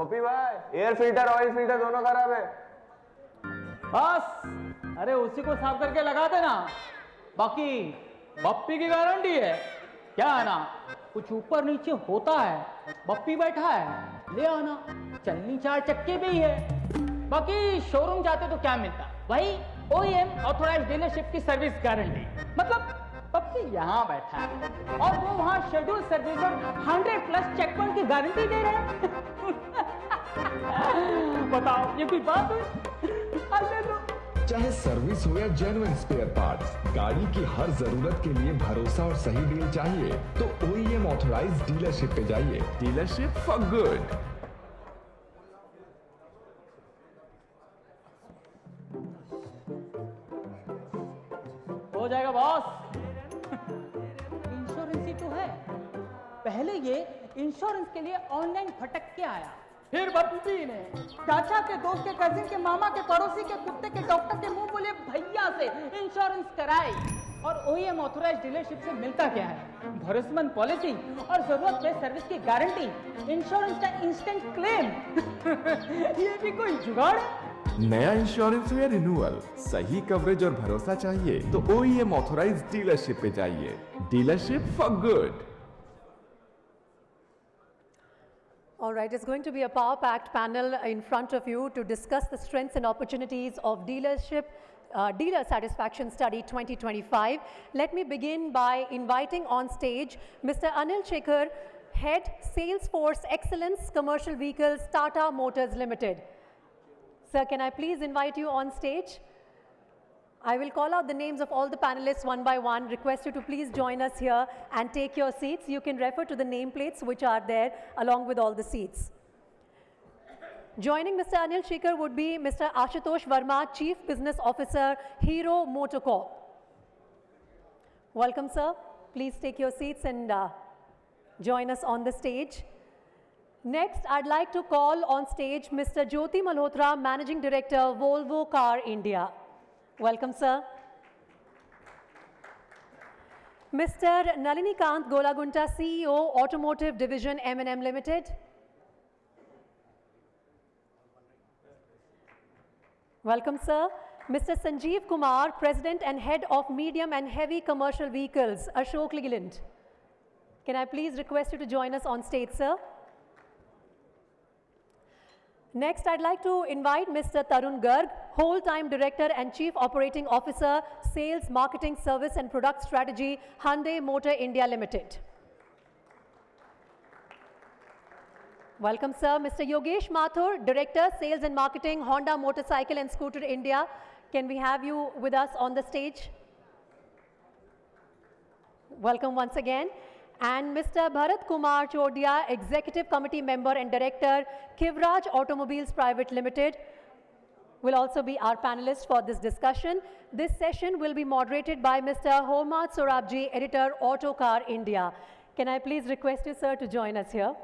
पप्पी भाई, air filter oil filter दोनों खराब है। बस अरे उसी को साफ करके लगा देना। बाकी बप्पी की गारंटी है। क्या है ना, कुछ ऊपर नीचे होता है, बप्पी बैठा है, ले आना। चलनी 4 चक्के पे ही है। बाकी शोरूम जाते तो क्या मिलता, वही OEM ऑथोराइज्ड डीलरशिप की सर्विस गारंटी। मतलब पप्पी यहाँ बैठा है और वो वहां शेड्यूल सर्विस और 100+ चेक पॉइंट की गारंटी दे रहे हैं। बताओ ये कोई बात है? चाहे सर्विस हो या जेन्युइन स्पेयर पार्ट्स, गाड़ी की हर जरूरत के लिए भरोसा और सही डील चाहिए तो OEM ऑथोराइज्ड डीलरशिप पे जाइए। Dealership for good. हो जाएगा बॉस। इंश्योरेंस ही तो है। पहले ये इंश्योरेंस के लिए ऑनलाइन भटक के आया, फिर बप्पी ने चाचा के दोस्त के कजिन के मामा के पड़ोसी के कुत्ते के डॉक्टर के मुंह बोले भैया से इंश्योरेंस कराई। और OEM ऑथोराइज्ड डीलरशिप से मिलता क्या है? भरोसेमंद पॉलिसी और जरूरत पे सर्विस की गारंटी, इंश्योरेंस का इंस्टेंट क्लेम। ये भी कोई जुगाड़ है? नया इंश्योरेंस हो या रिन्यूअल, सही कवरेज और भरोसा चाहिए तो OEM ऑथोराइज्ड डीलरशिप पे जाइए। Dealership for good. All right, it's going to be a power-packed panel in front of you to discuss the strengths and opportunities of Dealer Satisfaction Study 2025. Let me begin by inviting on stage Mr. Anil Shekhar, Head Salesforce Excellence Commercial Vehicles, Tata Motors Limited. Sir, can I please invite you on stage? I will call out the names of all the panelists one by one. Request you to please join us here and take your seats. You can refer to the nameplates which are there along with all the seats. Joining Mr. Anil Shekhar would be Mr. Ashutosh Verma, Chief Business Officer, Hero Motocorp. Welcome, sir. Please take your seats and join us on the stage. Next, I'd like to call on stage Mr. Jyoti Malhotra, Managing Director, Volvo Car India. Welcome, sir. Mr. Nalinikant Golagunta, CEO, Automotive Division, M&M Limited. Welcome, sir. Mr. Sanjeev Kumar, President and Head of Medium and Heavy Commercial Vehicles, Ashok Leyland. Can I please request you to join us on stage, sir? Next, I'd like to invite Mr. Tarun Garg, Whole-Time Director and Chief Operating Officer, Sales, Marketing, Service and Product Strategy, Hyundai Motor India Limited. Welcome, sir. Mr. Yogesh Mathur, Director, Sales and Marketing, Honda Motorcycle and Scooter India. Can we have you with us on the stage? Welcome once again. And Mr. Bharat Kumar Chodia, Executive Committee Member and Director, Kivraj Automobiles Private Limited, will also be our panelist for this discussion. This session will be moderated by Mr. Homad Sorabji, Editor, Autocar India. Can I please request you, sir, to join us here?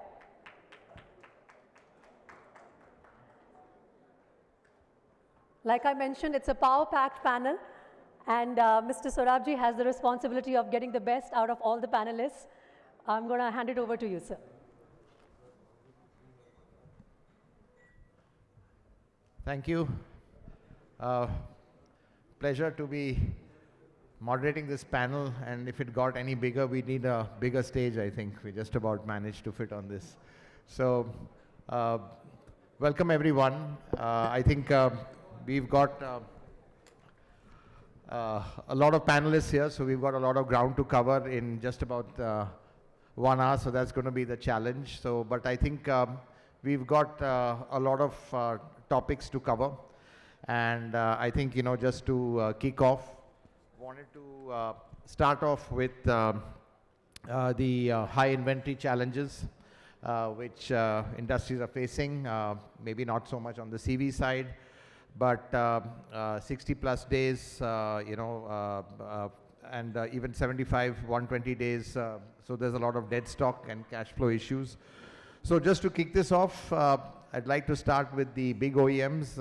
Like I mentioned, it's a power-packed panel, and Mr. Sorabji has the responsibility of getting the best out of all the panelists. I'm going to hand it over to you, sir. Thank you. Pleasure to be moderating this panel, and if it got any bigger, we need a bigger stage, I think. We just about managed to fit on this. So, welcome everyone. I think we've got a lot of panelists here, so we've got a lot of ground to cover in just about 1 hour, so that's going to be the challenge. So, but I think we've got a lot of topics to cover, and I think, you know, just to kick off, wanted to start off with the high inventory challenges which industries are facing, maybe not so much on the CV side, but 60+ days, you know, and even 75, 120 days, so there's a lot of dead stock and cash flow issues. So just to kick this off, I'd like to start with the big OEMs.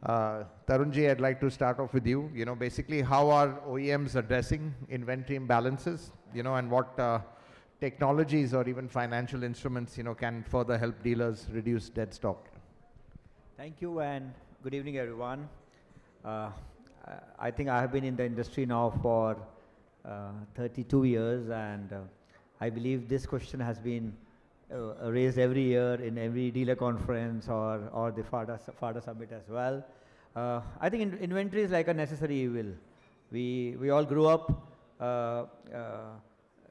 Tarunji, I'd like to start off with you. You know, basically how are OEMs addressing inventory imbalances, you know, and what technologies or even financial instruments, can further help dealers reduce dead stock? Thank you and good evening, everyone. I think I have been in the industry now for 32 years, and I believe this question has been raised every year in every dealer conference or the FADA summit as well. I think inventory is like a necessary evil. We all grew up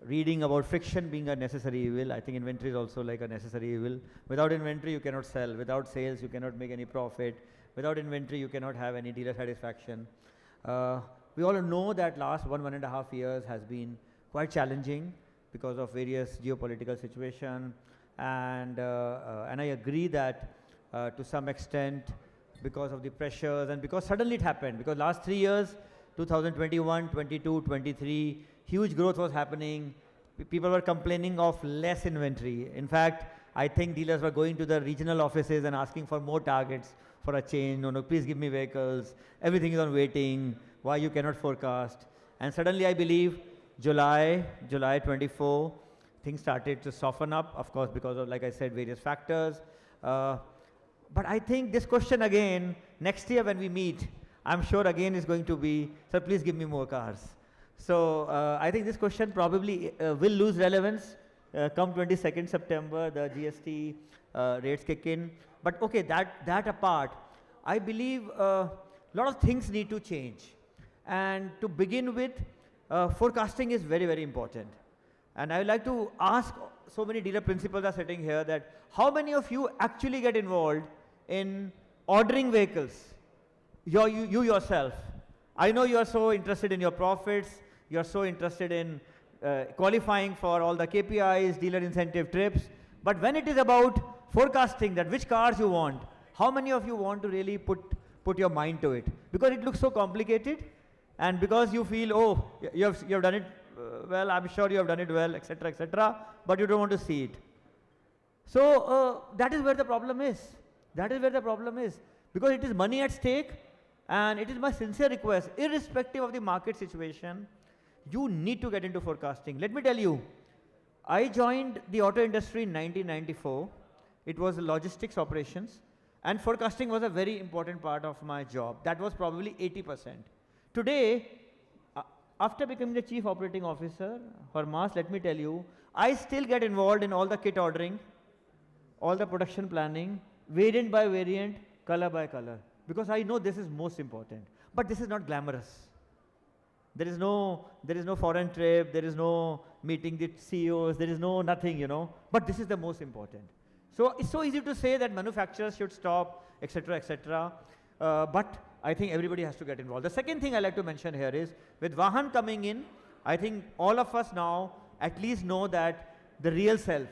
reading about friction being a necessary evil. I think inventory is also like a necessary evil. Without inventory, you cannot sell. Without sales, you cannot make any profit. Without inventory, you cannot have any dealer satisfaction. We all know that last 1.5 years has been quite challenging because of various geopolitical situation, and I agree that to some extent because of the pressures and because suddenly it happened, because last 3 years, 2021, 22, 23, huge growth was happening. People were complaining of less inventory. In fact, I think dealers were going to the regional offices and asking for more targets for a change. No, please give me vehicles. Everything is on waiting. Why you cannot forecast? And suddenly I believe July 24, things started to soften up, of course, because of, like I said, various factors. But I think this question again, next year when we meet, I'm sure again is going to be, sir, please give me more cars. So I think this question probably will lose relevance come 22nd September, the GST rates kick in. But okay, that apart, I believe a lot of things need to change. And to begin with, forecasting is very, very important. And I would like to ask, so many dealer principals are sitting here, that how many of you actually get involved in ordering vehicles? You yourself. I know you are so interested in your profits, you are so interested in qualifying for all the KPIs, dealer incentive trips, but when it is about forecasting that which cars you want, how many of you want to really put your mind to it? Because it looks so complicated, and because you feel, oh, you have done it well, I'm sure you have done it well, etc., but you don't want to see it. So that is where the problem is. That is where the problem is. Because it is money at stake, and it is my sincere request, irrespective of the market situation, you need to get into forecasting. Let me tell you, I joined the auto industry in 1994. It was logistics operations, and forecasting was a very important part of my job. That was probably 80%. Today, after becoming the chief operating officer for mass, let me tell you, I still get involved in all the kit ordering, all the production planning, variant by variant, color by color, because I know this is most important. But this is not glamorous. There is no foreign trip, there is no meeting the CEOs, there is no nothing, but this is the most important. So it's so easy to say that manufacturers should stop, etc., but I think everybody has to get involved. The second thing I like to mention here is, with Vahan coming in, I think all of us now at least know that the real self,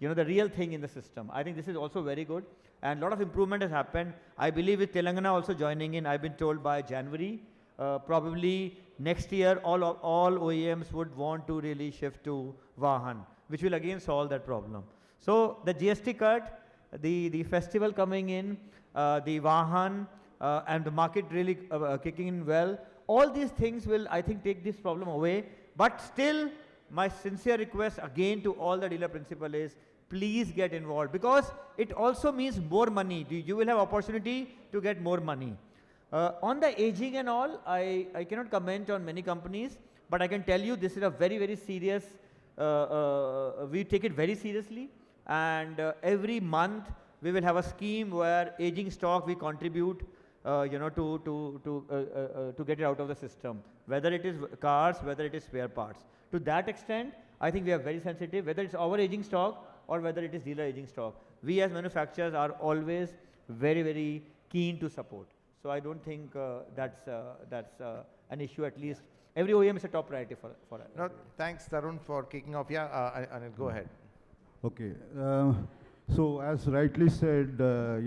the real thing in the system. I think this is also very good, and a lot of improvement has happened. I believe with Telangana also joining in, I've been told by January, probably next year all OEMs would want to really shift to Vahan, which will again solve that problem. So the GST cut, the festival coming in, the Vahan, and the market really kicking in well, all these things will, I think, take this problem away. But still, my sincere request again to all the dealer principal is, please get involved, because it also means more money. You will have opportunity to get more money. On the aging and all, I cannot comment on many companies, but I can tell you this is a very, very serious, we take it very seriously, and every month we will have a scheme where aging stock we contribute to get it out of the system, whether it is cars, whether it is spare parts. To that extent, I think we are very sensitive, whether it's our aging stock or whether it is dealer aging stock. We as manufacturers are always very, very keen to support. So I don't think that's an issue. At least every OEM is a top priority for us. No, thanks, Tarun, for kicking off. Yeah, Anil, go ahead. Okay. So as rightly said, the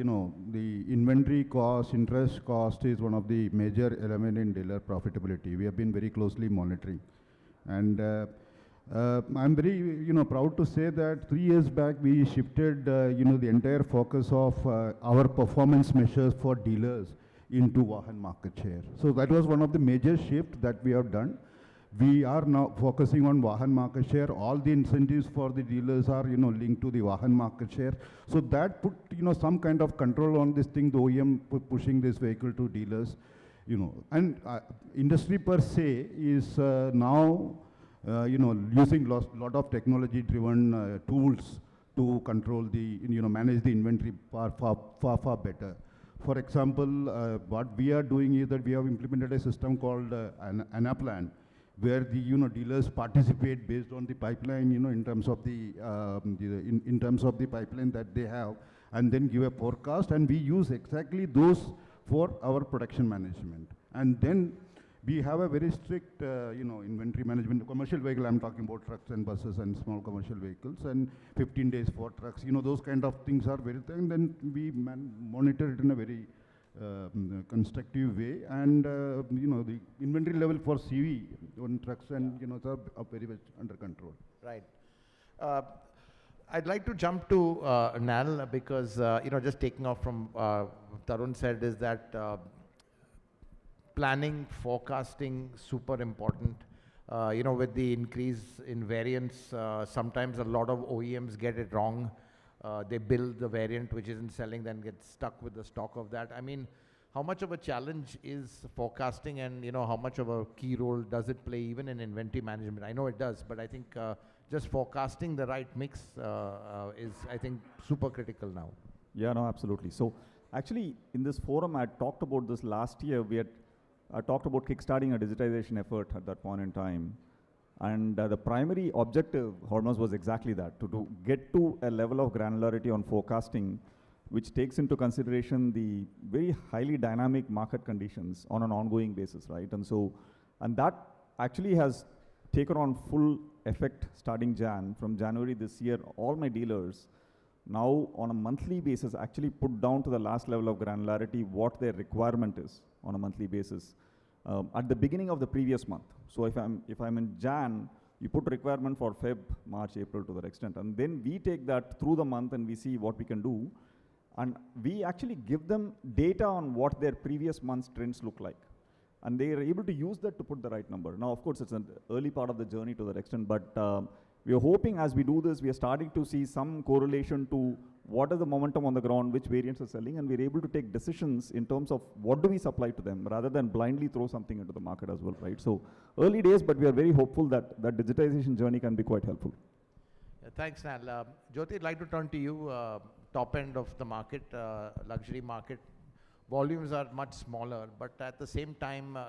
inventory cost, interest cost is one of the major element in dealer profitability. We have been very closely monitoring. And I'm very, proud to say that 3 years back we shifted, the entire focus of our performance measures for dealers into Vahan market share. So that was one of the major shift that we have done. We are now focusing on Vahan market share. All the incentives for the dealers are, linked to the Vahan market share. So that put, some kind of control on this thing, the OEM pushing this vehicle to dealers, and industry per se is now, using lot of technology-driven tools to control the, manage the inventory far better. For example, what we are doing is that we have implemented a system called Anaplan, where the dealers participate based on the pipeline, in terms of the in terms of the pipeline that they have, and then give a forecast, and we use exactly those for our production management. And then we have a very strict inventory management. Commercial vehicle, I'm talking about trucks and buses and small commercial vehicles, and 15 days for trucks. Those kind of things are very, and then we monitor it in a very constructive way, and the inventory level for CV on trucks and are very much under control. Right. I'd like to jump to Nal, because just taking off from Tarun said, is that planning, forecasting, super important. With the increase in variants, sometimes a lot of OEMs get it wrong. They build the variant which isn't selling, then get stuck with the stock of that. I mean, how much of a challenge is forecasting, and how much of a key role does it play even in inventory management? I know it does, but I think just forecasting the right mix is, I think, super critical now. Yeah, no, absolutely. So actually, in this forum, I talked about this last year. I talked about kickstarting a digitization effort at that point in time. And the primary objective, Hormuz, was exactly that, to get to a level of granularity on forecasting, which takes into consideration the very highly dynamic market conditions on an ongoing basis, right? And that actually has taken on full effect starting from January this year. All my dealers now on a monthly basis actually put down to the last level of granularity what their requirement is on a monthly basis at the beginning of the previous month. So if I'm in Jan, you put requirement for Feb, March, April to that extent, and then we take that through the month and we see what we can do, and we actually give them data on what their previous month's trends look like, and they are able to use that to put the right number. Now, of course, it's an early part of the journey to that extent, but we are hoping as we do this, we are starting to see some correlation to what is the momentum on the ground, which variants are selling, and we're able to take decisions in terms of what do we supply to them, rather than blindly throw something into the market as well, right? So early days, but we are very hopeful that that digitization journey can be quite helpful. Yeah, thanks, Nal. Jyoti, I'd like to turn to you. Top end of the market, luxury market, volumes are much smaller, but at the same time,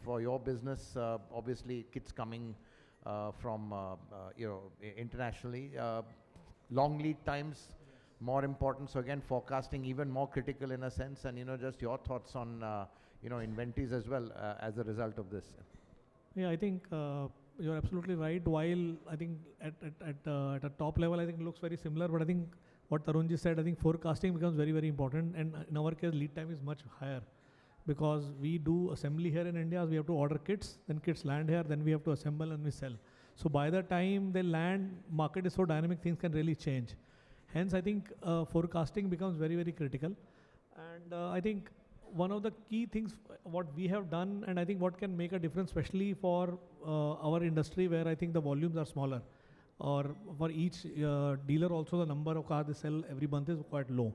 for your business, obviously kits coming from, internationally, long lead times, more important. So again, forecasting even more critical in a sense, and just your thoughts on inventories as well as a result of this. Yeah, I think you're absolutely right. While I think at a top level, I think it looks very similar, but I think what Tarunji said, I think forecasting becomes very, very important, and in our case, lead time is much higher, because we do assembly here in India. We have to order kits, then kits land here, then we have to assemble and we sell. So by the time they land, market is so dynamic, things can really change. Hence, I think forecasting becomes very, very critical. And I think one of the key things what we have done, and I think what can make a difference, especially for our industry where I think the volumes are smaller, or for each dealer also the number of cars they sell every month is quite low.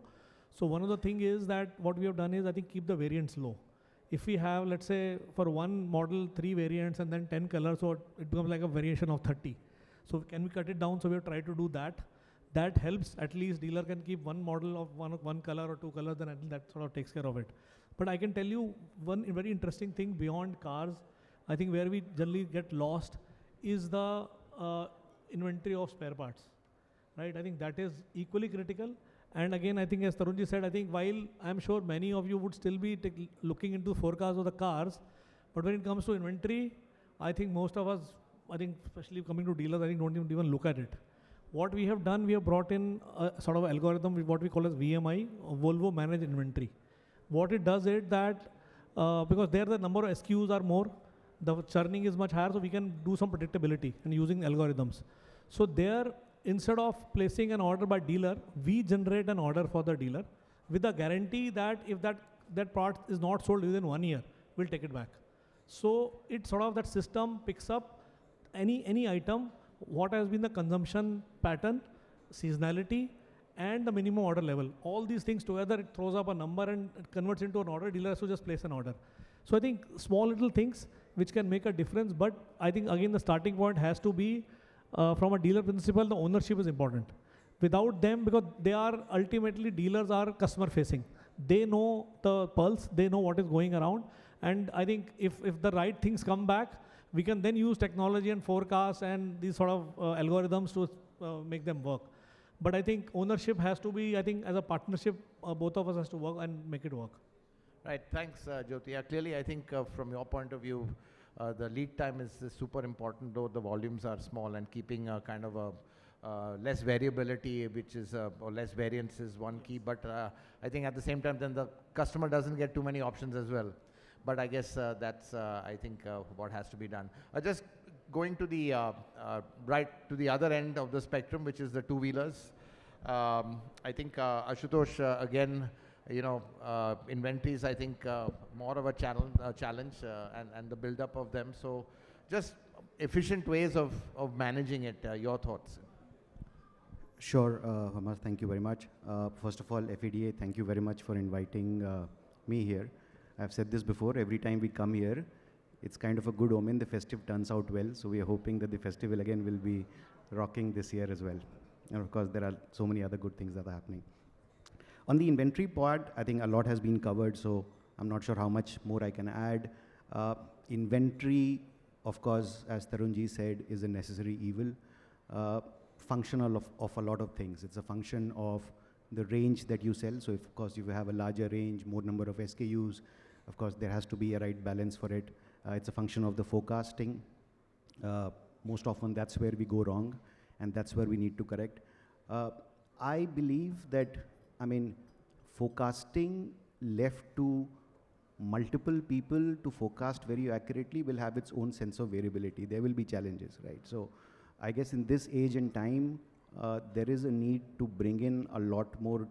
So one of the thing is that what we have done is, I think, keep the variants low. If we have, let's say, for one model, 3 variants and then 10 colors, so it becomes like a variation of 30. So can we cut it down? So we have tried to do that. That helps. At least dealer can keep one model of one color or 2 colors, then I think that sort of takes care of it. But I can tell you one very interesting thing beyond cars, I think where we generally get lost is the inventory of spare parts, right? I think that is equally critical. And again, I think as Tarunji said, I think while I'm sure many of you would still be looking into forecasts of the cars, but when it comes to inventory, I think most of us, I think especially coming to dealers, I think don't even look at it. What we have done, we have brought in a sort of algorithm, what we call as VMI, Volvo Managed Inventory. What it does is that, because there the number of SKUs are more, the churning is much higher, so we can do some predictability and using algorithms. So there, instead of placing an order by dealer, we generate an order for the dealer with a guarantee that if that part is not sold within 1 year, we'll take it back. So it sort of, that system picks up any item, what has been the consumption pattern, seasonality, and the minimum order level. All these things together, it throws up a number and it converts into an order. Dealer has to just place an order. So I think small little things which can make a difference, but I think again the starting point has to be from a dealer principle, the ownership is important. Without them, because they are ultimately, dealers are customer facing. They know the pulse, they know what is going around. And I think if the right things come back, we can then use technology and forecasts and these sort of algorithms to make them work. But I think ownership has to be, I think as a partnership, both of us has to work and make it work. Right, thanks, Jyoti. Yeah, clearly, I think from your point of view, the lead time is super important, though the volumes are small, and keeping a kind of a less variability, which is, or less variance is one key. But I think at the same time, then the customer doesn't get too many options as well. But I guess that's, I think, what has to be done. Just going to the right to the other end of the spectrum, which is the two-wheelers. I think Ashutosh, again, you know, inventories, I think, more of a challenge and the build-up of them. So just efficient ways of managing it, your thoughts. Sure, Hamas, thank you very much. First of all, FADA, thank you very much for inviting me here. I've said this before, every time we come here, it's kind of a good omen. The festive turns out well, so we are hoping that the festival again will be rocking this year as well. And of course, there are so many other good things that are happening. On the inventory part, I think a lot has been covered, so I'm not sure how much more I can add. Inventory, of course, as Tarunji said, is a necessary evil. Functional of a lot of things. It's a function of the range that you sell. So if, of course, if you have a larger range, more number of SKUs, of course, there has to be a right balance for it. It's a function of the forecasting. Most often, that's where we go wrong, and that's where we need to correct. I believe that, I mean, forecasting left to multiple people to forecast very accurately will have its own sense of variability. There will be challenges, right? So I guess in this age and time, there is a need to bring in a lot more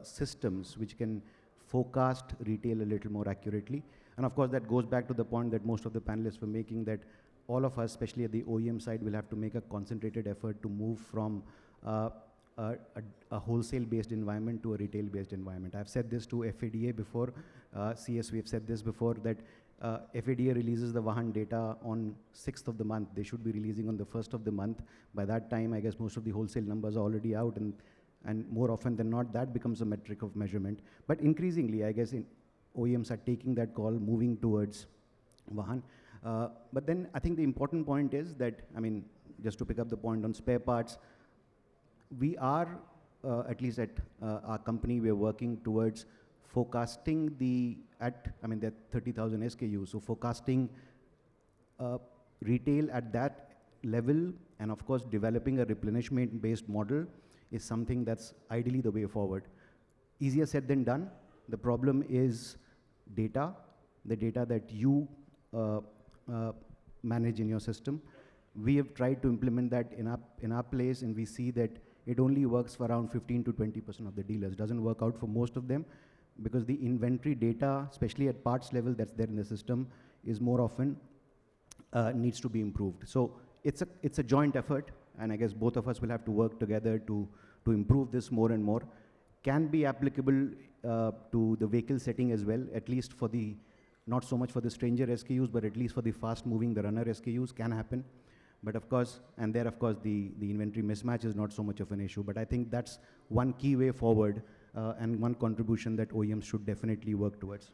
systems which can forecast retail a little more accurately. And of course, that goes back to the point that most of the panelists were making, that all of us, especially at the OEM side, will have to make a concentrated effort to move from a wholesale-based environment to a retail-based environment. I've said this to FADA before, CS, we have said this before, that FADA releases the Vahan data on 6th of the month. They should be releasing on the 1st of the month. By that time, I guess most of the wholesale numbers are already out, and more often than not, that becomes a metric of measurement. But increasingly, I guess OEMs are taking that call, moving towards Vahan. But then I think the important point is that, I mean, just to pick up the point on spare parts, we are, at least at our company, we're working towards forecasting there are 30,000 SKUs, so forecasting retail at that level, and of course developing a replenishment-based model is something that's ideally the way forward. Easier said than done. The problem is data, the data that you manage in your system. We have tried to implement that in our place, and we see that it only works for around 15 to 20% of the dealers. Doesn't work out for most of them, because the inventory data, especially at parts level that's there in the system, is more often needs to be improved. So it's a joint effort, and I guess both of us will have to work together to improve this more and more. Can be applicable to the vehicle setting as well, at least for the, not so much for the stranger SKUs, but at least for the fast moving, the runner SKUs can happen. But of course, and there of course the inventory mismatch is not so much of an issue, but I think that's one key way forward and one contribution that OEMs should definitely work towards.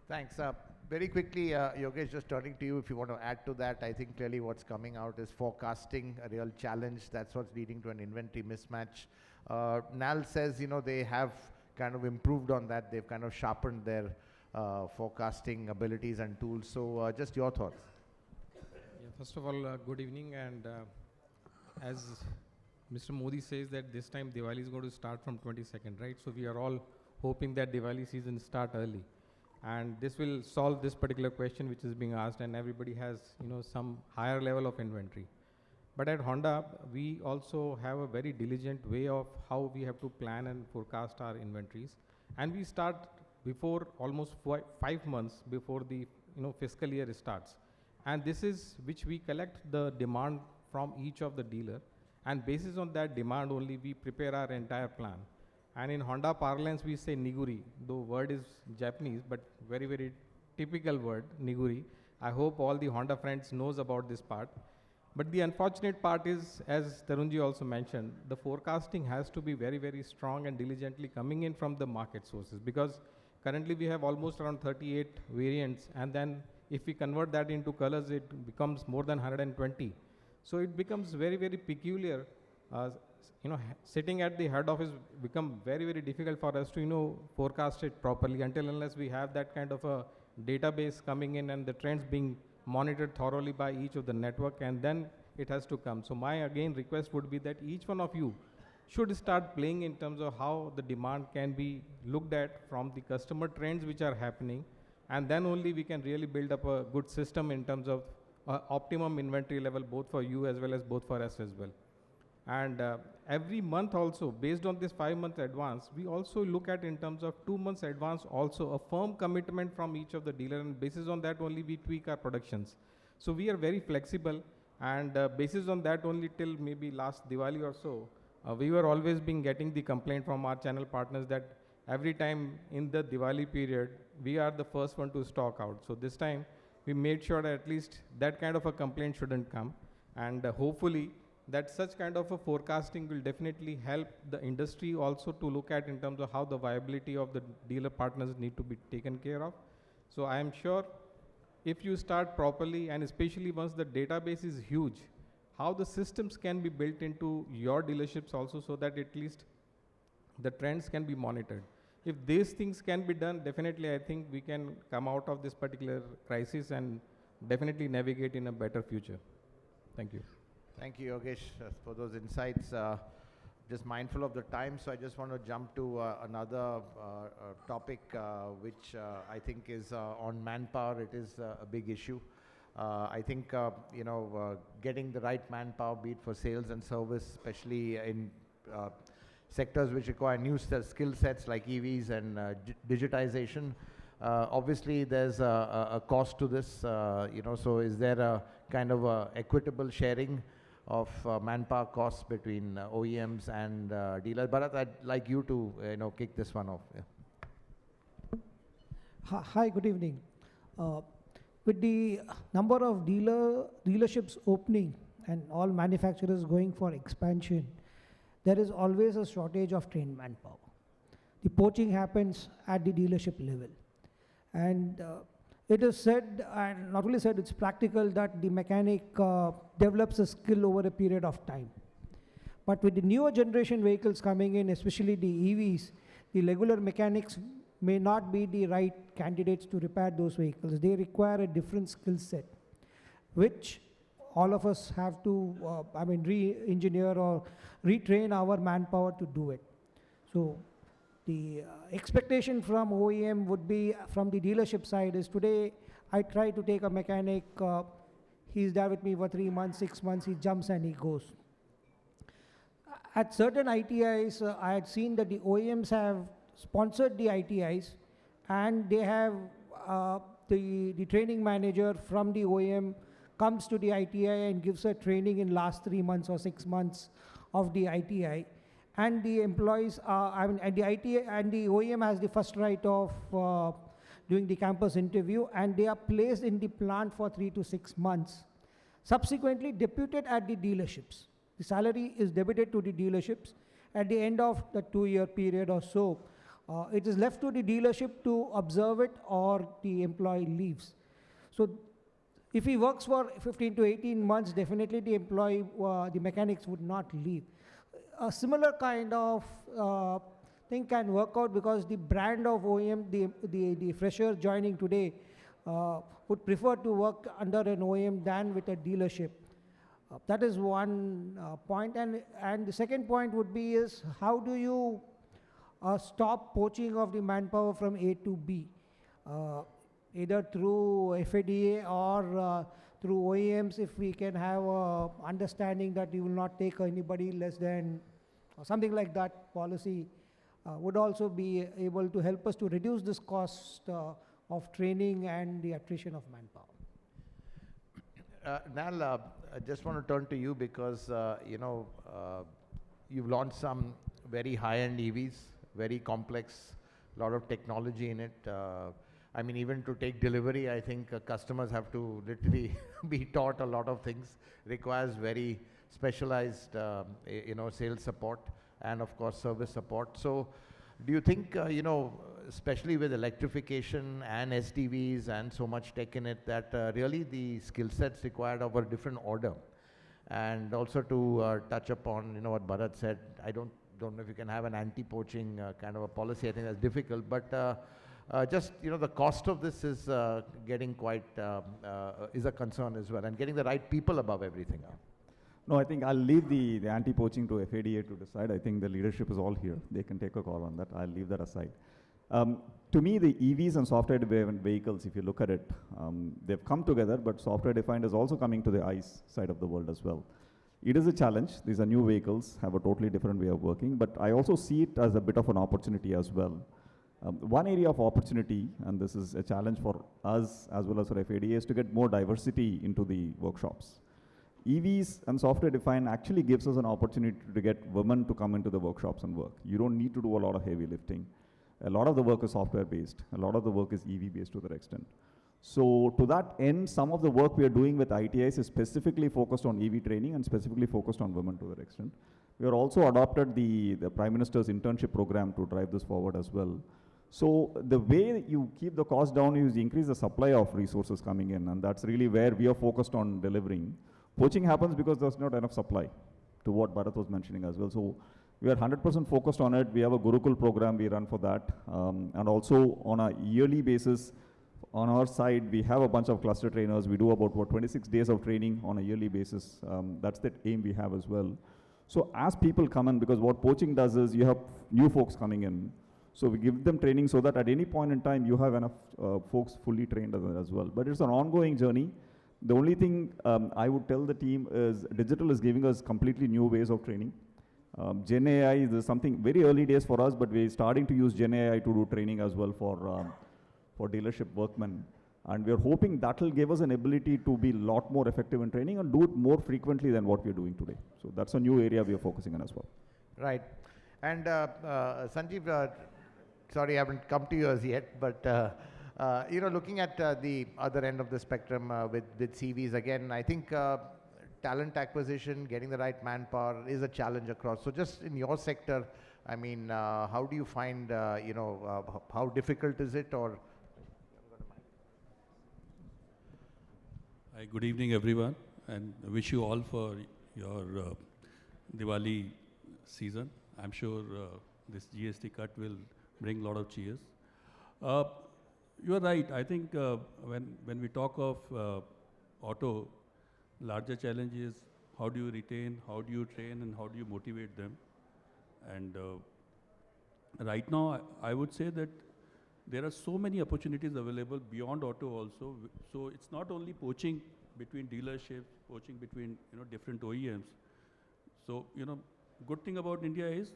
Thanks. Very quickly, Yogesh, just turning to you, if you want to add to that. I think clearly what's coming out is forecasting, a real challenge. That's what's leading to an inventory mismatch. NAL says, you know, they have kind of improved on that. They've kind of sharpened their forecasting abilities and tools. So just your thoughts. Yeah, first of all, good evening. And as Mr. Modi says that this time Diwali is going to start from 22nd, right? So we are all hoping that Diwali season start early. And this will solve this particular question which is being asked, and everybody has, you know, some higher level of inventory. But at Honda, we also have a very diligent way of how we have to plan and forecast our inventories. And we start before almost 5 months before the fiscal year starts. And this is which we collect the demand from each of the dealer, and basis on that demand only we prepare our entire plan. And in Honda parlance we say niguri, though word is Japanese, but very, very typical word, niguri. I hope all the Honda friends knows about this part. But the unfortunate part is, as Tarunji also mentioned, the forecasting has to be very, very strong and diligently coming in from the market sources, because currently we have almost around 38 variants, and then if we convert that into colors, it becomes more than 120. So it becomes very, very peculiar. Sitting at the head office become very, very difficult for us to, forecast it properly until unless we have that kind of a database coming in and the trends being monitored thoroughly by each of the network, and then it has to come. So my again request would be that each one of you should start playing in terms of how the demand can be looked at from the customer trends which are happening, and then only we can really build up a good system in terms of optimum inventory level, both for you as well as both for us as well. And every month also, based on this 5 months advance, we also look at in terms of 2 months advance also a firm commitment from each of the dealer, and basis on that only we tweak our productions. So we are very flexible, and basis on that only till maybe last Diwali or so, we were always been getting the complaint from our channel partners that every time in the Diwali period, we are the first one to stock out. So this time we made sure that at least that kind of a complaint shouldn't come, and hopefully that such kind of a forecasting will definitely help the industry also to look at in terms of how the viability of the dealer partners need to be taken care of. So I am sure if you start properly, and especially once the database is huge, how the systems can be built into your dealerships also, so that at least the trends can be monitored. If these things can be done, definitely I think we can come out of this particular crisis and definitely navigate in a better future. Thank you. Thank you, Yogesh, for those insights. Just mindful of the time, so I just want to jump to another topic, which I think is on manpower. It is a big issue. I think, getting the right manpower, be it for sales and service, especially in sectors which require new skill sets like EVs and digitization. Obviously, there's a cost to this, so is there a kind of a equitable sharing of manpower costs between OEMs and dealers? Bharat, I'd like you to kick this one off. Yeah. Hi, good evening. With the number of dealerships opening and all manufacturers going for expansion, there is always a shortage of trained manpower. The poaching happens at the dealership level. And it is said, and not only said, it's practical, that the mechanic develops a skill over a period of time. But with the newer generation vehicles coming in, especially the EVs, the regular mechanics may not be the right candidates to repair those vehicles. They require a different skill set, which all of us have to, re-engineer or retrain our manpower to do it. So the expectation from OEM would be, from the dealership side, is today I try to take a mechanic, he's there with me for 3 months, 6 months, he jumps and he goes. At certain ITIs, I had seen that the OEMs have sponsored the ITIs, and they have the training manager from the OEM comes to the ITI and gives a training in last 3 months or 6 months of the ITI. And the employees, and the ITI and the OEM has the first right of doing the campus interview, and they are placed in the plant for 3 to 6 months. Subsequently deputed at the dealerships. The salary is debited to the dealerships. At the end of the 2-year period or so, it is left to the dealership to observe it, or the employee leaves. So if he works for 15 to 18 months, definitely the employee, the mechanics would not leave. A similar kind of thing can work out, because the brand of OEM, the fresher joining today would prefer to work under an OEM than with a dealership. That is one point. And the second point would be is, how do you stop poaching of the manpower from A to B? Either through FADA or through OEMs, if we can have a understanding that you will not take anybody less than, or something like that policy, would also be able to help us to reduce this cost of training and the attrition of manpower. Nal, I just want to turn to you because, you've launched some very high-end EVs, very complex, lot of technology in it. I mean, even to take delivery, I think customers have to literally be taught a lot of things, requires very specialized, sales support and of course service support. So do you think, especially with electrification and SDVs and so much tech in it, that really the skill sets required of a different order? And also to touch upon, what Bharat said, I don't know if you can have an anti-poaching kind of a policy. I think that's difficult, but just, the cost of this is getting quite, is a concern as well, and getting the right people above everything. No, I think I'll leave the anti-poaching to FADA to decide. I think the leadership is all here. They can take a call on that. I'll leave that aside. To me, the EVs and software-defined vehicles, if you look at it, they've come together, but software-defined is also coming to the ICE side of the world as well. It is a challenge. These are new vehicles, have a totally different way of working, but I also see it as a bit of an opportunity as well. One area of opportunity, and this is a challenge for us as well as for FADA, is to get more diversity into the workshops. EVs and software-defined actually gives us an opportunity to get women to come into the workshops and work. You don't need to do a lot of heavy lifting. A lot of the work is software-based. A lot of the work is EV-based to that extent. So to that end, some of the work we are doing with ITIs is specifically focused on EV training and specifically focused on women to that extent. We are also adopted the Prime Minister's internship program to drive this forward as well. So the way you keep the cost down is increase the supply of resources coming in, and that's really where we are focused on delivering. Poaching happens because there's not enough supply, to what Bharat was mentioning as well. So we are 100% focused on it. We have a Gurukul program we run for that. And also on a yearly basis, on our side, we have a bunch of cluster trainers. We do about 26 days of training on a yearly basis. That's the aim we have as well. So as people come in, because what poaching does is you have new folks coming in. So we give them training so that at any point in time, you have enough folks fully trained as well. But it's an ongoing journey. The only thing I would tell the team is digital is giving us completely new ways of training. Gen AI is something very early days for us, but we're starting to use Gen AI to do training as well for dealership workmen. And we're hoping that will give us an ability to be a lot more effective in training and do it more frequently than what we're doing today. So that's a new area we are focusing on as well. Right. And Sanjeev, sorry I haven't come to you as yet, but looking at the other end of the spectrum with CVs, again, I think talent acquisition, getting the right manpower is a challenge across. So just in your sector, I mean, how do you find, how difficult is it, or? Hi, good evening everyone, and I wish you all for your Diwali season. I'm sure this GST cut will bring a lot of cheers. You are right. I think when we talk of auto, larger challenge is how do you retain, how do you train, and how do you motivate them. And right now, I would say that there are so many opportunities available beyond auto also. So it's not only poaching between dealerships, poaching between different OEMs. So good thing about India is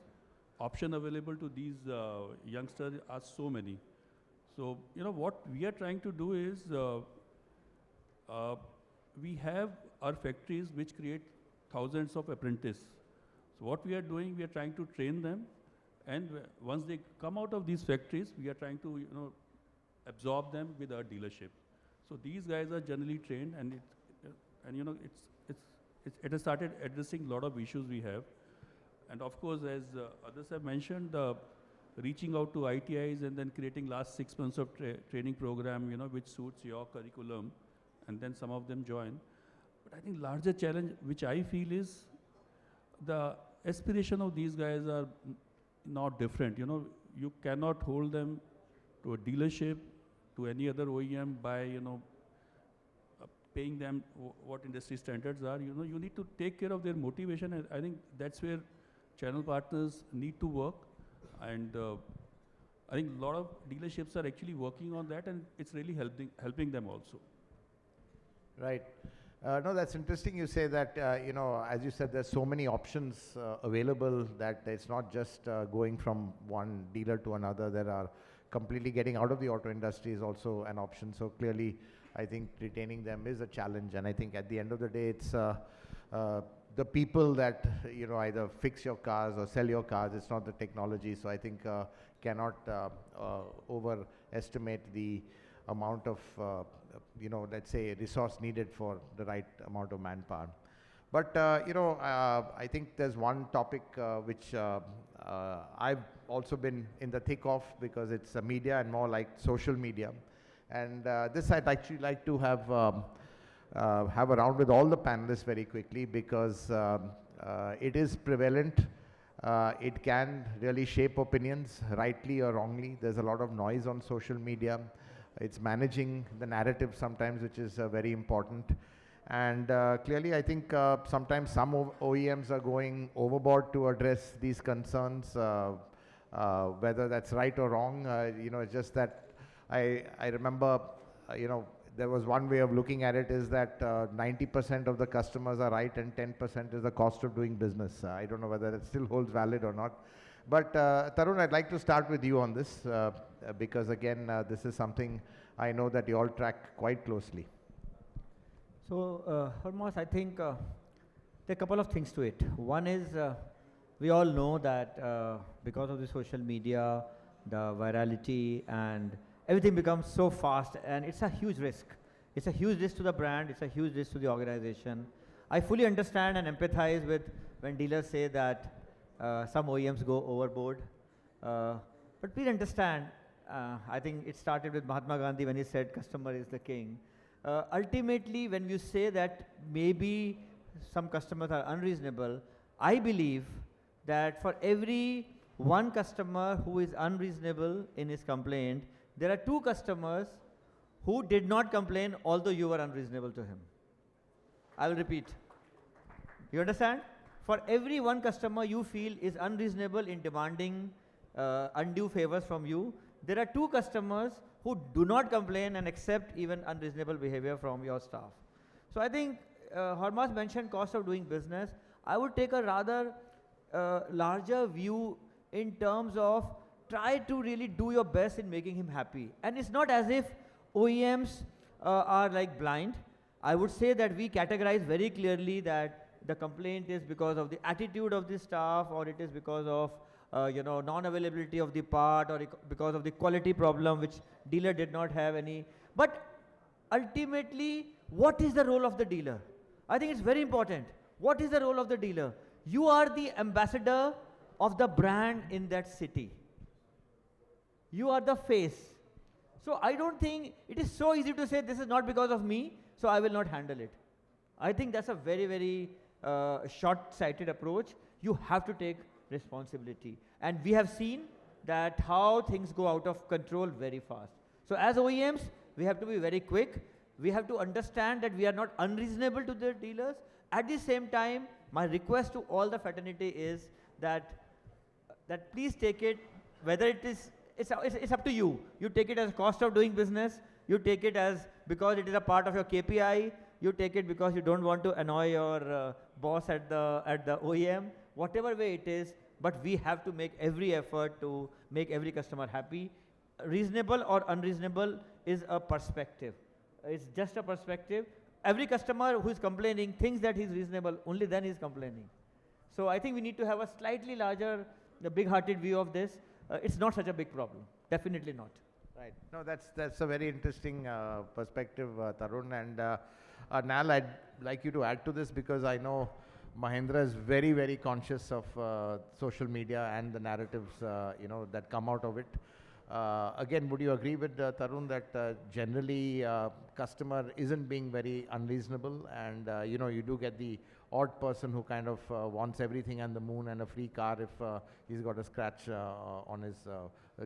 option available to these youngsters are so many. So what we are trying to do is we have our factories which create thousands of apprentices. So what we are doing, we are trying to train them. And once they come out of these factories, we are trying to absorb them with our dealership. So these guys are generally trained, and it has started addressing a lot of issues we have. And of course, as others have mentioned, reaching out to ITIs and then creating last 6 months of training program, which suits your curriculum, and then some of them join. But I think larger challenge, which I feel is the aspiration of these guys are not different. You cannot hold them to a dealership, to any other OEM by, paying them what industry standards are. You need to take care of their motivation, and I think that's where channel partners need to work. And I think a lot of dealerships are actually working on that, and it's really helping them also. Right. No, that's interesting you say that, as you said, there's so many options available that it's not just going from one dealer to another. There are completely getting out of the auto industry is also an option. So clearly, I think retaining them is a challenge, and I think at the end of the day, it's the people that either fix your cars or sell your cars. It's not the technology. So I think cannot overestimate the amount of let's say resource needed for the right amount of manpower. But I think there's one topic which I've also been in the thick of, because it's media and more like social media. And this I'd actually like to have a round with all the panelists very quickly, because it is prevalent. It can really shape opinions, rightly or wrongly. There's a lot of noise on social media. It's managing the narrative sometimes, which is very important. And clearly, I think sometimes some OEMs are going overboard to address these concerns, whether that's right or wrong. It's just that I remember, there was one way of looking at it, is that 90% of the customers are right and 10% is the cost of doing business. I don't know whether it still holds valid or not. But Tarun, I'd like to start with you on this, because again, this is something I know that you all track quite closely. So, Harmas, I think there are a couple of things to it. One is, we all know that because of the social media, the virality, and everything becomes so fast, and it's a huge risk. It's a huge risk to the brand, it's a huge risk to the organization. I fully understand and empathize with when dealers say that some OEMs go overboard. But please understand, I think it started with Mahatma Gandhi when he said customer is the king. Ultimately, when you say that maybe some customers are unreasonable, I believe that for every one customer who is unreasonable in his complaint, there are two customers who did not complain although you were unreasonable to him. I will repeat. You understand? For every one customer you feel is unreasonable in demanding undue favors from you, there are two customers who do not complain and accept even unreasonable behavior from your staff. So I think Harmas mentioned cost of doing business. I would take a rather larger view in terms of try to really do your best in making him happy. And it's not as if OEMs are like blind. I would say that we categorize very clearly that the complaint is because of the attitude of the staff, or it is because of non-availability of the part, or because of the quality problem which dealer did not have any. But ultimately, what is the role of the dealer? I think it's very important. What is the role of the dealer? You are the ambassador of the brand in that city. You are the face. So I don't think it is so easy to say this is not because of me, so I will not handle it. I think that's a very, very short-sighted approach. You have to take responsibility. And we have seen that how things go out of control very fast. So as OEMs, we have to be very quick. We have to understand that we are not unreasonable to the dealers. At the same time, my request to all the fraternity is that please take it, whether it is, it's up to you. You take it as cost of doing business. You take it as because it is a part of your KPI. You take it because you don't want to annoy your boss at the OEM. Whatever way it is, but we have to make every effort to make every customer happy. Reasonable or unreasonable is a perspective. It's just a perspective. Every customer who is complaining thinks that he's reasonable, only then he's complaining. So I think we need to have a slightly larger, big-hearted view of this. It's not such a big problem. Definitely not. Right. No, that's a very interesting perspective, Tarun. And Nal, I'd like you to add to this, because I know Mahindra is very, very conscious of social media and the narratives, that come out of it. Again, would you agree with Tarun that generally customer isn't being very unreasonable, and you do get the odd person who kind of wants everything and the moon and a free car if he's got a scratch on his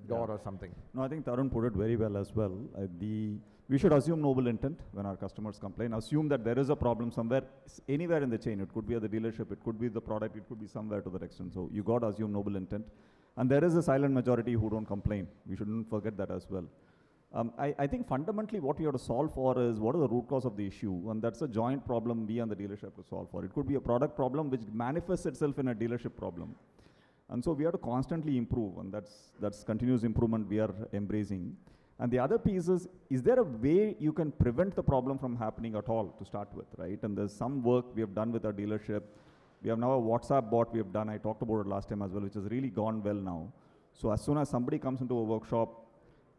door or something? No, I think Tarun put it very well as well. We should assume noble intent when our customers complain. Assume that there is a problem somewhere, anywhere in the chain. It could be at the dealership, it could be the product, it could be somewhere to that extent. So you got to assume noble intent. And there is a silent majority who don't complain. We shouldn't forget that as well. I think fundamentally what we have to solve for is what is the root cause of the issue, and that's a joint problem we and the dealership have to solve for. It could be a product problem which manifests itself in a dealership problem. And so we have to constantly improve, and that's continuous improvement we are embracing. And the other piece is there a way you can prevent the problem from happening at all to start with, right? And there's some work we have done with our dealership. We have now a WhatsApp bot we have done, I talked about it last time as well, which has really gone well now. So as soon as somebody comes into a workshop,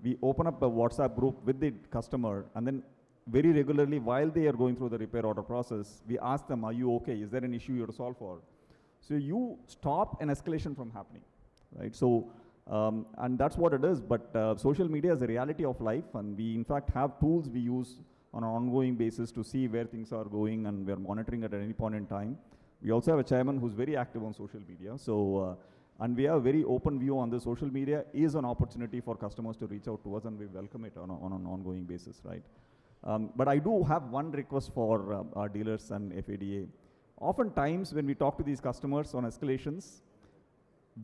we open up a WhatsApp group with the customer, and then very regularly while they are going through the repair order process, we ask them, are you okay? Is there an issue you have to solve for? So you stop an escalation from happening, right? So, and that's what it is, but social media is a reality of life, and we in fact have tools we use on an ongoing basis to see where things are going, and we're monitoring it at any point in time. We also have a chairman who's very active on social media, so and we have a very open view on the social media is an opportunity for customers to reach out to us, and we welcome it on an ongoing basis, right? But I do have one request for our dealers and FADA. Oftentimes when we talk to these customers on escalations,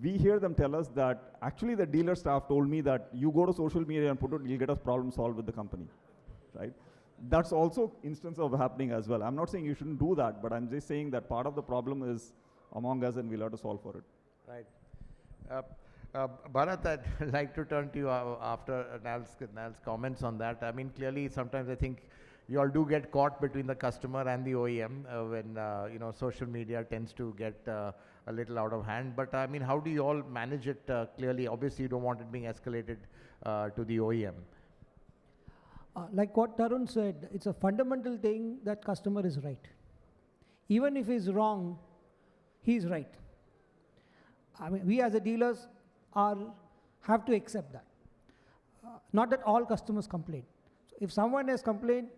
we hear them tell us that actually the dealer staff told me that you go to social media and put it, you'll get a problem solved with the company, right? That's also instance of happening as well. I'm not saying you shouldn't do that, but I'm just saying that part of the problem is among us and we'll have to solve for it. Right. Bharat, I'd like to turn to you after Nal's comments on that. I mean, clearly, sometimes I think you all do get caught between the customer and the OEM when, you know, social media tends to get a little out of hand. But I mean, how do you all manage it clearly? Obviously, you don't want it being escalated to the OEM. Like what Tarun said, it's a fundamental thing that customer is right. Even if he's wrong, he's right. I mean, we as a dealers have to accept that. Not that all customers complain. So if someone has complained,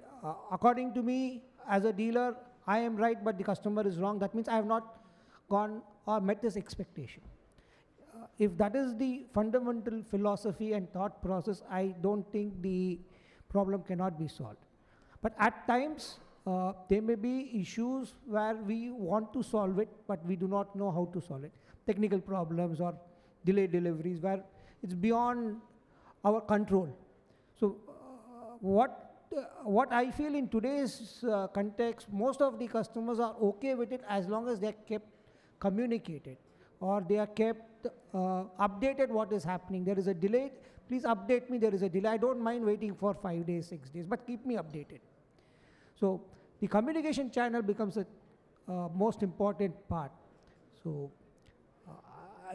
according to me, as a dealer, I am right, but the customer is wrong. That means I have not gone or met this expectation. If that is the fundamental philosophy and thought process, I don't think the problem cannot be solved. But at times, there may be issues where we want to solve it, but we do not know how to solve it. Technical problems or delayed deliveries where it's beyond our control. So what I feel in today's context, most of the customers are okay with it as long as they are kept communicated or they are kept updated what is happening. There is a delay, please update me, there is a delay. I don't mind waiting for 5 days, 6 days, but keep me updated. So the communication channel becomes a most important part. So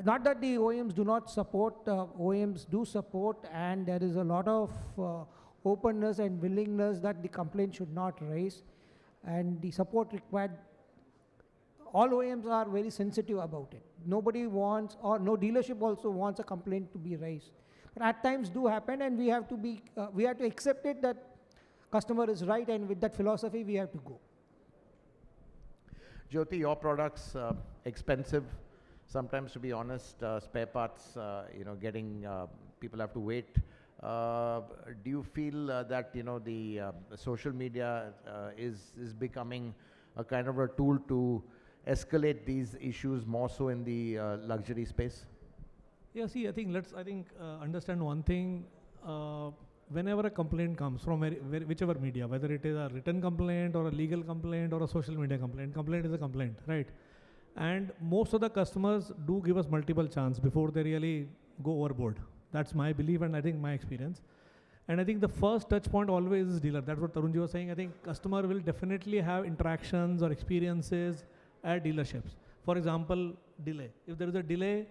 not that the OEMs do not support, OEMs do support, and there is a lot of openness and willingness that the complaint should not raise, and the support required. All OEMs are very sensitive about it. Nobody wants, or no dealership also wants a complaint to be raised. But at times do happen, and we have to accept it that customer is right, and with that philosophy we have to go. Jyoti, your products expensive. Sometimes, to be honest, spare parts, you know, getting people have to wait. Do you feel that, you know, the social media is becoming a kind of a tool to escalate these issues more so in the luxury space? Yeah, see, I think understand one thing. Whenever a complaint comes from whichever media, whether it is a written complaint or a legal complaint or a social media complaint is a complaint, right? And most of the customers do give us multiple chances before they really go overboard. That's my belief and I think my experience. And I think the first touch point always is dealer. That's what Tarunji was saying. I think customer will definitely have interactions or experiences at dealerships. For example, delay. If there is a delay,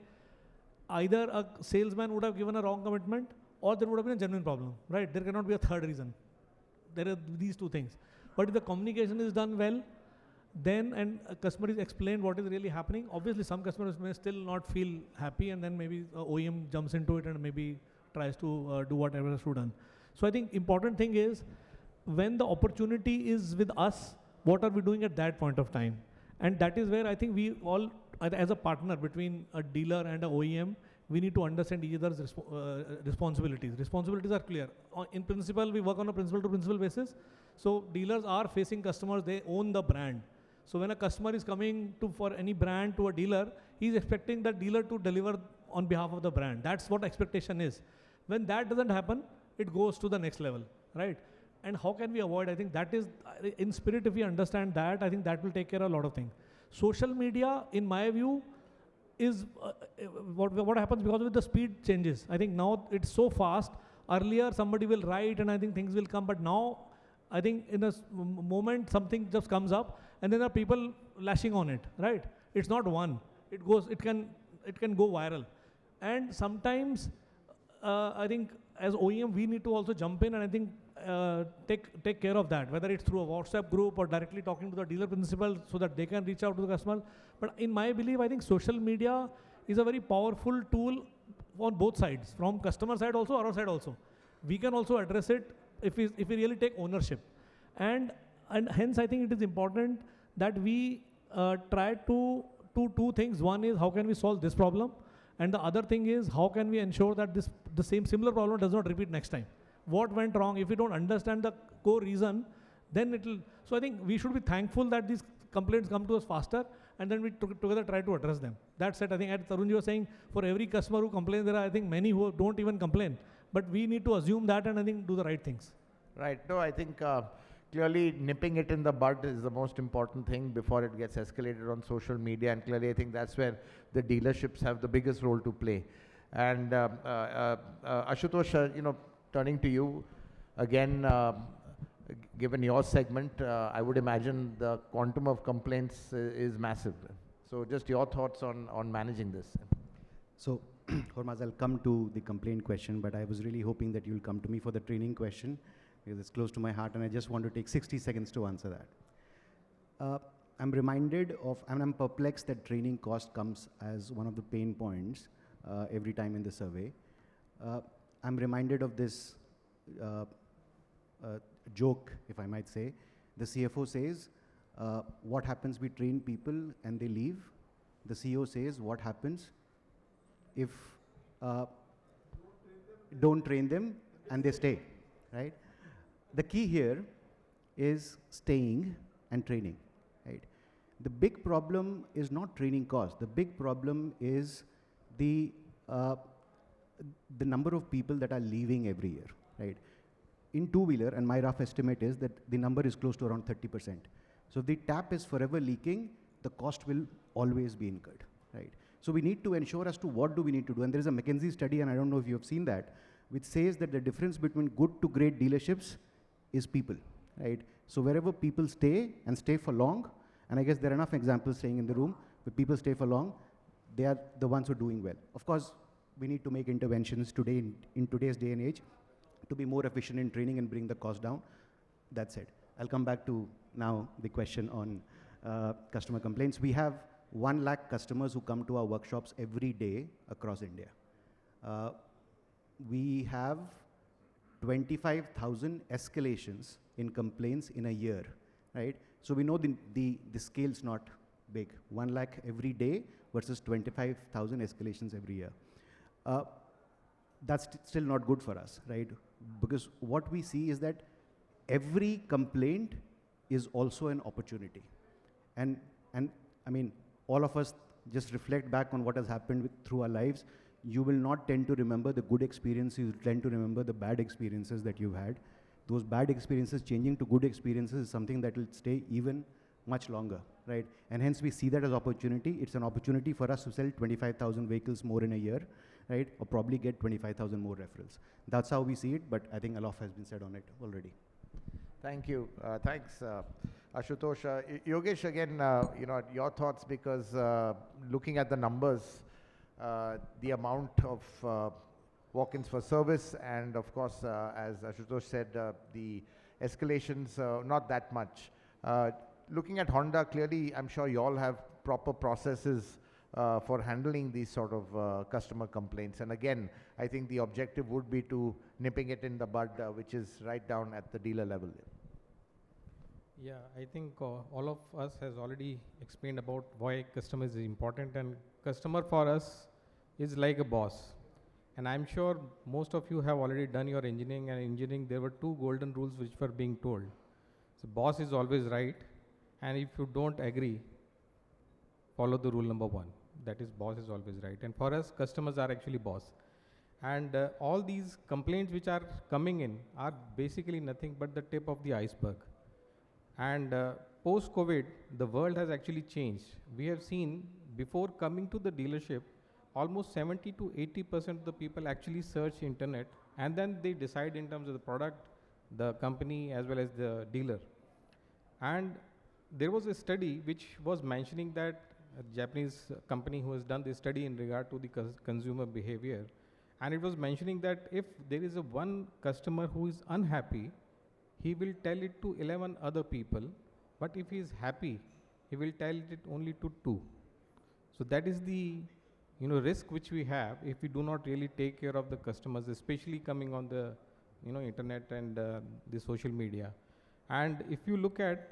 either a salesman would have given a wrong commitment or there would have been a genuine problem, right? There cannot be a third reason. There are these two things. But if the communication is done well, then and a customer is explained what is really happening. Obviously, some customers may still not feel happy, and then maybe OEM jumps into it and maybe tries to do whatever has to be done. So I think important thing is when the opportunity is with us, what are we doing at that point of time? And that is where I think we all, as a partner between a dealer and a OEM, we need to understand each other's responsibilities. Responsibilities are clear. In principle, we work on a principle-to-principle basis. So dealers are facing customers, they own the brand. So when a customer is coming for any brand to a dealer, he's expecting the dealer to deliver on behalf of the brand. That's what expectation is. When that doesn't happen, it goes to the next level, right? And how can we avoid? I think that is, in spirit, if we understand that, I think that will take care of a lot of things. Social media, in my view, is what happens because of the speed changes. I think now it's so fast. Earlier somebody will write and I think things will come, but now I think in a moment something just comes up and then there are people lashing on it, right? It's not one. It can go viral. And sometimes I think as OEM we need to also jump in and I think take care of that, whether it's through a WhatsApp group or directly talking to the dealer principal so that they can reach out to the customer. But in my belief, I think social media is a very powerful tool on both sides, from customer side also, our side also. We can also address it if we really take ownership. And hence I think it is important that we try to do two things. One is how can we solve this problem? And the other thing is how can we ensure that the similar problem does not repeat next time? What went wrong? If we don't understand the core reason, then it'll. So I think we should be thankful that these complaints come to us faster, and then we together try to address them. That said, I think as Tarunji was saying, for every customer who complains, there are I think many who don't even complain. But we need to assume that and I think do the right things. Right. No, I think clearly nipping it in the bud is the most important thing before it gets escalated on social media. And clearly I think that's where the dealerships have the biggest role to play. And Ashutosh, turning to you again, given your segment, I would imagine the quantum of complaints is massive. So just your thoughts on managing this. So, Hormaz, I'll come to the complaint question, but I was really hoping that you'll come to me for the training question because it's close to my heart and I just want to take 60 seconds to answer that. I'm reminded of, and I'm perplexed that training cost comes as one of the pain points every time in the survey. I'm reminded of this joke, if I might say. The CFO says, what happens, we train people and they leave. The CEO says, what happens if don't train them and they stay, right? The key here is staying and training, right? The big problem is not training cost. The big problem is the number of people that are leaving every year, right? In two-wheeler, and my rough estimate is that the number is close to around 30%. So if the tap is forever leaking, the cost will always be incurred, right? So we need to ensure as to what do we need to do. And there is a McKinsey study, and I don't know if you have seen that, which says that the difference between good to great dealerships is people, right? So wherever people stay and stay for long, and I guess there are enough examples staying in the room, where people stay for long, they are the ones who are doing well. Of course, we need to make interventions today in today's day and age to be more efficient in training and bring the cost down. That said, I'll come back to now the question on customer complaints. We have 1 lakh customers who come to our workshops every day across India. We have 25,000 escalations in complaints in a year, right? So we know the scale's not big. 1 lakh every day versus 25,000 escalations every year. That's still not good for us, right? Because what we see is that every complaint is also an opportunity. And I mean, all of us just reflect back on what has happened through our lives. You will not tend to remember the good experiences, you tend to remember the bad experiences that you've had. Those bad experiences changing to good experiences is something that will stay even much longer, right? And hence we see that as opportunity. It's an opportunity for us to sell 25,000 vehicles more in a year, right? Or probably get 25,000 more referrals. That's how we see it, but I think a lot has been said on it already. Thank you. Thanks, Ashutosh. Yogesh, again, your thoughts, because looking at the numbers, the amount of walk-ins for service, and of course, as Ashutosh said, the escalations, not that much. Looking at Honda, clearly, I'm sure you all have proper processes for handling these sort of customer complaints. And again, I think the objective would be to nipping it in the bud, which is right down at the dealer level. Yeah, I think all of us has already explained about why customer is important, and customer for us is like a boss. And I'm sure most of you have already done your engineering, and engineering there were 2 golden rules which were being told. So boss is always right, and if you don't agree, follow the rule number 1. That is, boss is always right. And for us, customers are actually boss. And all these complaints which are coming in are basically nothing but the tip of the iceberg. And post-COVID, the world has actually changed. We have seen before coming to the dealership, almost 70 to 80% of the people actually search internet and then they decide in terms of the product, the company as well as the dealer. And there was a study which was mentioning that a Japanese company who has done this study in regard to the consumer behavior, and it was mentioning that if there is a one customer who is unhappy, he will tell it to 11 other people, but if he is happy, he will tell it only to 2. So that is the risk which we have if we do not really take care of the customers, especially coming on the internet and the social media. And if you look at,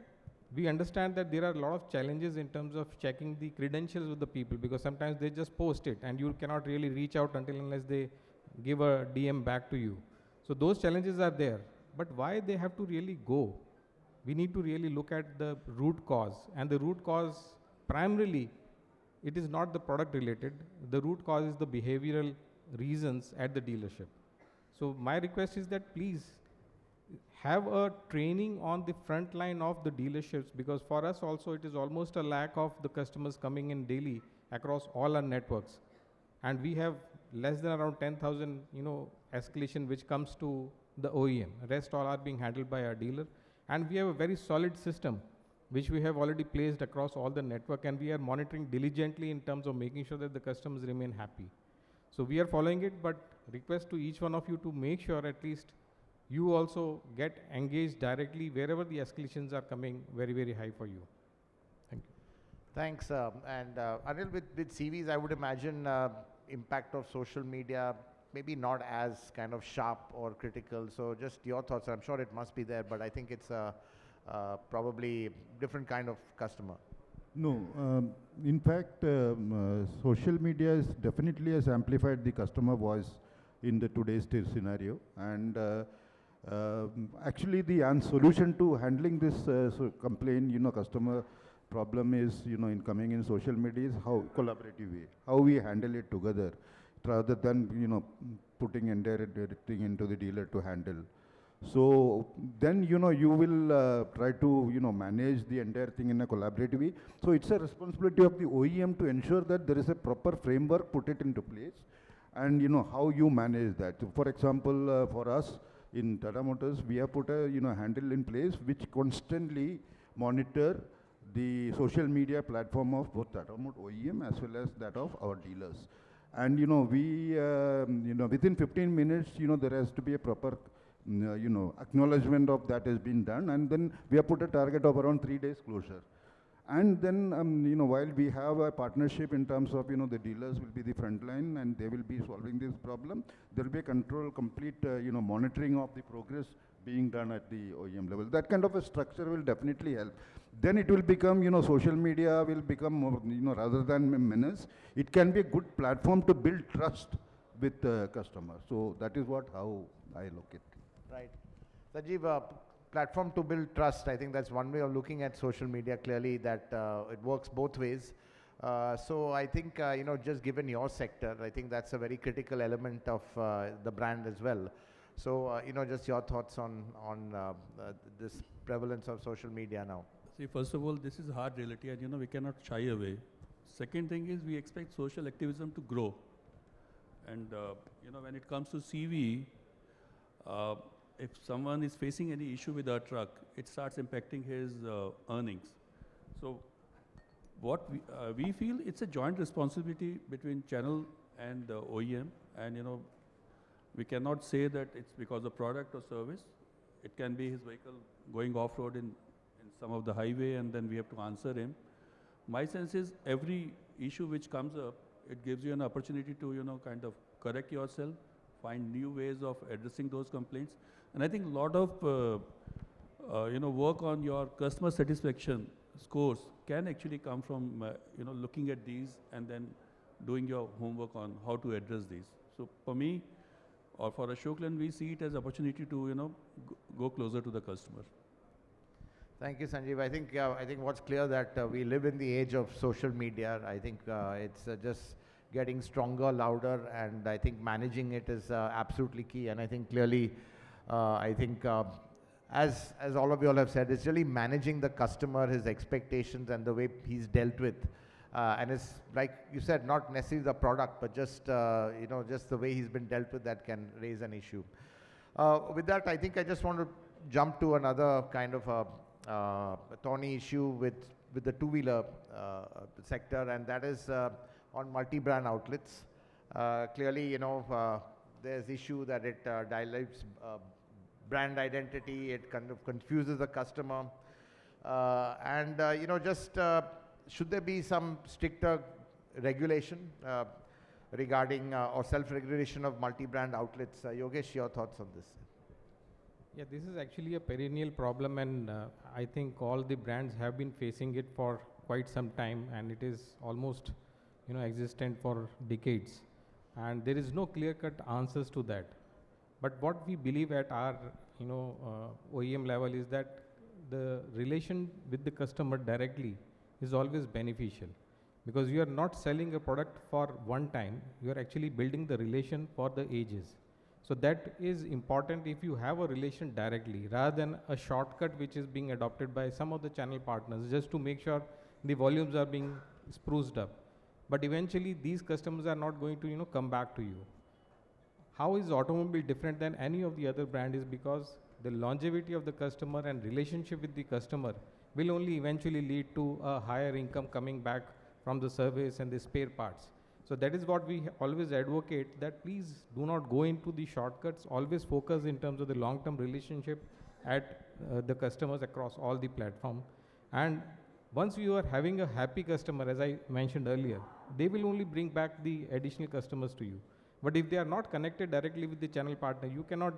we understand that there are a lot of challenges in terms of checking the credentials of the people, because sometimes they just post it and you cannot really reach out until unless they give a DM back to you. So those challenges are there. But why they have to really go? We need to really look at the root cause, and the root cause primarily, it is not the product related. The root cause is the behavioral reasons at the dealership. So my request is that please have a training on the front line of the dealerships, because for us also it is almost a lack of the customers coming in daily across all our networks. And we have less than around 10,000 escalation which comes to the OEM. Rest all are being handled by our dealer. And we have a very solid system which we have already placed across all the network, and we are monitoring diligently in terms of making sure that the customers remain happy. So we are following it, but request to each one of you to make sure at least you also get engaged directly wherever the escalations are coming very, very high for you. Thank you. Thanks. And Anil, with CVs, I would imagine impact of social media maybe not as kind of sharp or critical. So just your thoughts. I'm sure it must be there, but I think it's probably different kind of customer. No, in fact, social media is definitely has amplified the customer voice in the today's scenario. And actually, the solution to handling this complaint, customer problem is, in coming in social media is how collaborative way, how we handle it together, rather than, putting entire thing into the dealer to handle. So then, you will try to, manage the entire thing in a collaborative way. So it's a responsibility of the OEM to ensure that there is a proper framework, put it into place, and, how you manage that. So for example, for us in Tata Motors, we have put a, handle in place which constantly monitor the social media platform of both Tata Motors OEM as well as that of our dealers. And, we, within 15 minutes, there has to be a proper acknowledgement of that has been done, and then we have put a target of around 3 days closure. And then, while we have a partnership in terms of, the dealers will be the front line and they will be solving this problem, there will be a complete, monitoring of the progress being done at the OEM level. That kind of a structure will definitely help. Then it will become, social media will become more, rather than a menace, it can be a good platform to build trust with customers. So that is how I look at it. Right. Sanjeev, platform to build trust, I think that's one way of looking at social media, clearly that it works both ways. So I think, just given your sector, I think that's a very critical element of the brand as well. So, just your thoughts on this prevalence of social media now. See, first of all, this is a hard reality and we cannot shy away. Second thing is we expect social activism to grow. And, when it comes to CV, if someone is facing any issue with our truck, it starts impacting his earnings. So what we feel, it's a joint responsibility between channel and OEM, and we cannot say that it's because of product or service. It can be his vehicle going off-road in some of the highway, and then we have to answer him. My sense is every issue which comes up, it gives you an opportunity to kind of correct yourself, find new ways of addressing those complaints. And I think a lot of work on your customer satisfaction scores can actually come from looking at these and then doing your homework on how to address these. So for me, or for Ashok Leyland, we see it as opportunity to go closer to the customer. Thank you, Sanjeev. I think what's clear that we live in the age of social media. I think it's just getting stronger, louder, and I think managing it is absolutely key. And I think clearly, as all of you all have said, it's really managing the customer, his expectations, and the way he's dealt with. And it's like you said, not necessarily the product, but just, just the way he's been dealt with that can raise an issue. With that, I think I just want to jump to another kind of a thorny issue with the two-wheeler sector, and that is on multi-brand outlets. Clearly, there's issue that it dilutes brand identity, it kind of confuses the customer, should there be some stricter regulation regarding or self-regulation of multi-brand outlets? Yogesh, your thoughts on this? Yeah, this is actually a perennial problem, and I think all the brands have been facing it for quite some time, and it is almost existent for decades, and there is no clear-cut answers to that. But what we believe at our OEM level is that the relation with the customer directly is always beneficial, because you are not selling a product for one time, you are actually building the relation for the ages. So that is important if you have a relation directly, rather than a shortcut which is being adopted by some of the channel partners just to make sure the volumes are being spruced up. But eventually these customers are not going to come back to you. How is automobile different than any of the other brand is because the longevity of the customer and relationship with the customer will only eventually lead to a higher income coming back from the service and the spare parts. So that is what we always advocate, that please do not go into the shortcuts, always focus in terms of the long-term relationship at the customers across all the platform. And once you are having a happy customer, as I mentioned earlier, they will only bring back the additional customers to you. But if they are not connected directly with the channel partner, you cannot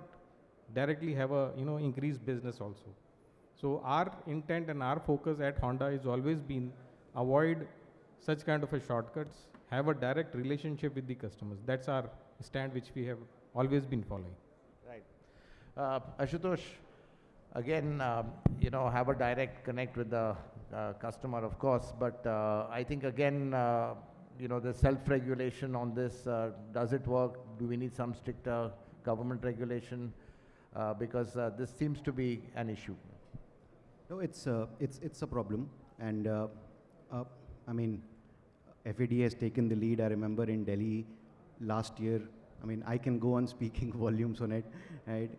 directly have a increased business also. So our intent and our focus at Honda has always been avoid such kind of a shortcuts, have a direct relationship with the customers. That's our stand which we have always been following. Right. Ashutosh, again, have a direct connect with the customer, of course, but I think again, the self-regulation on this, does it work? Do we need some stricter government regulation? Because this seems to be an issue. No, it's a problem, and I mean, FADA has taken the lead. I remember in Delhi last year. I mean, I can go on speaking volumes on it, right?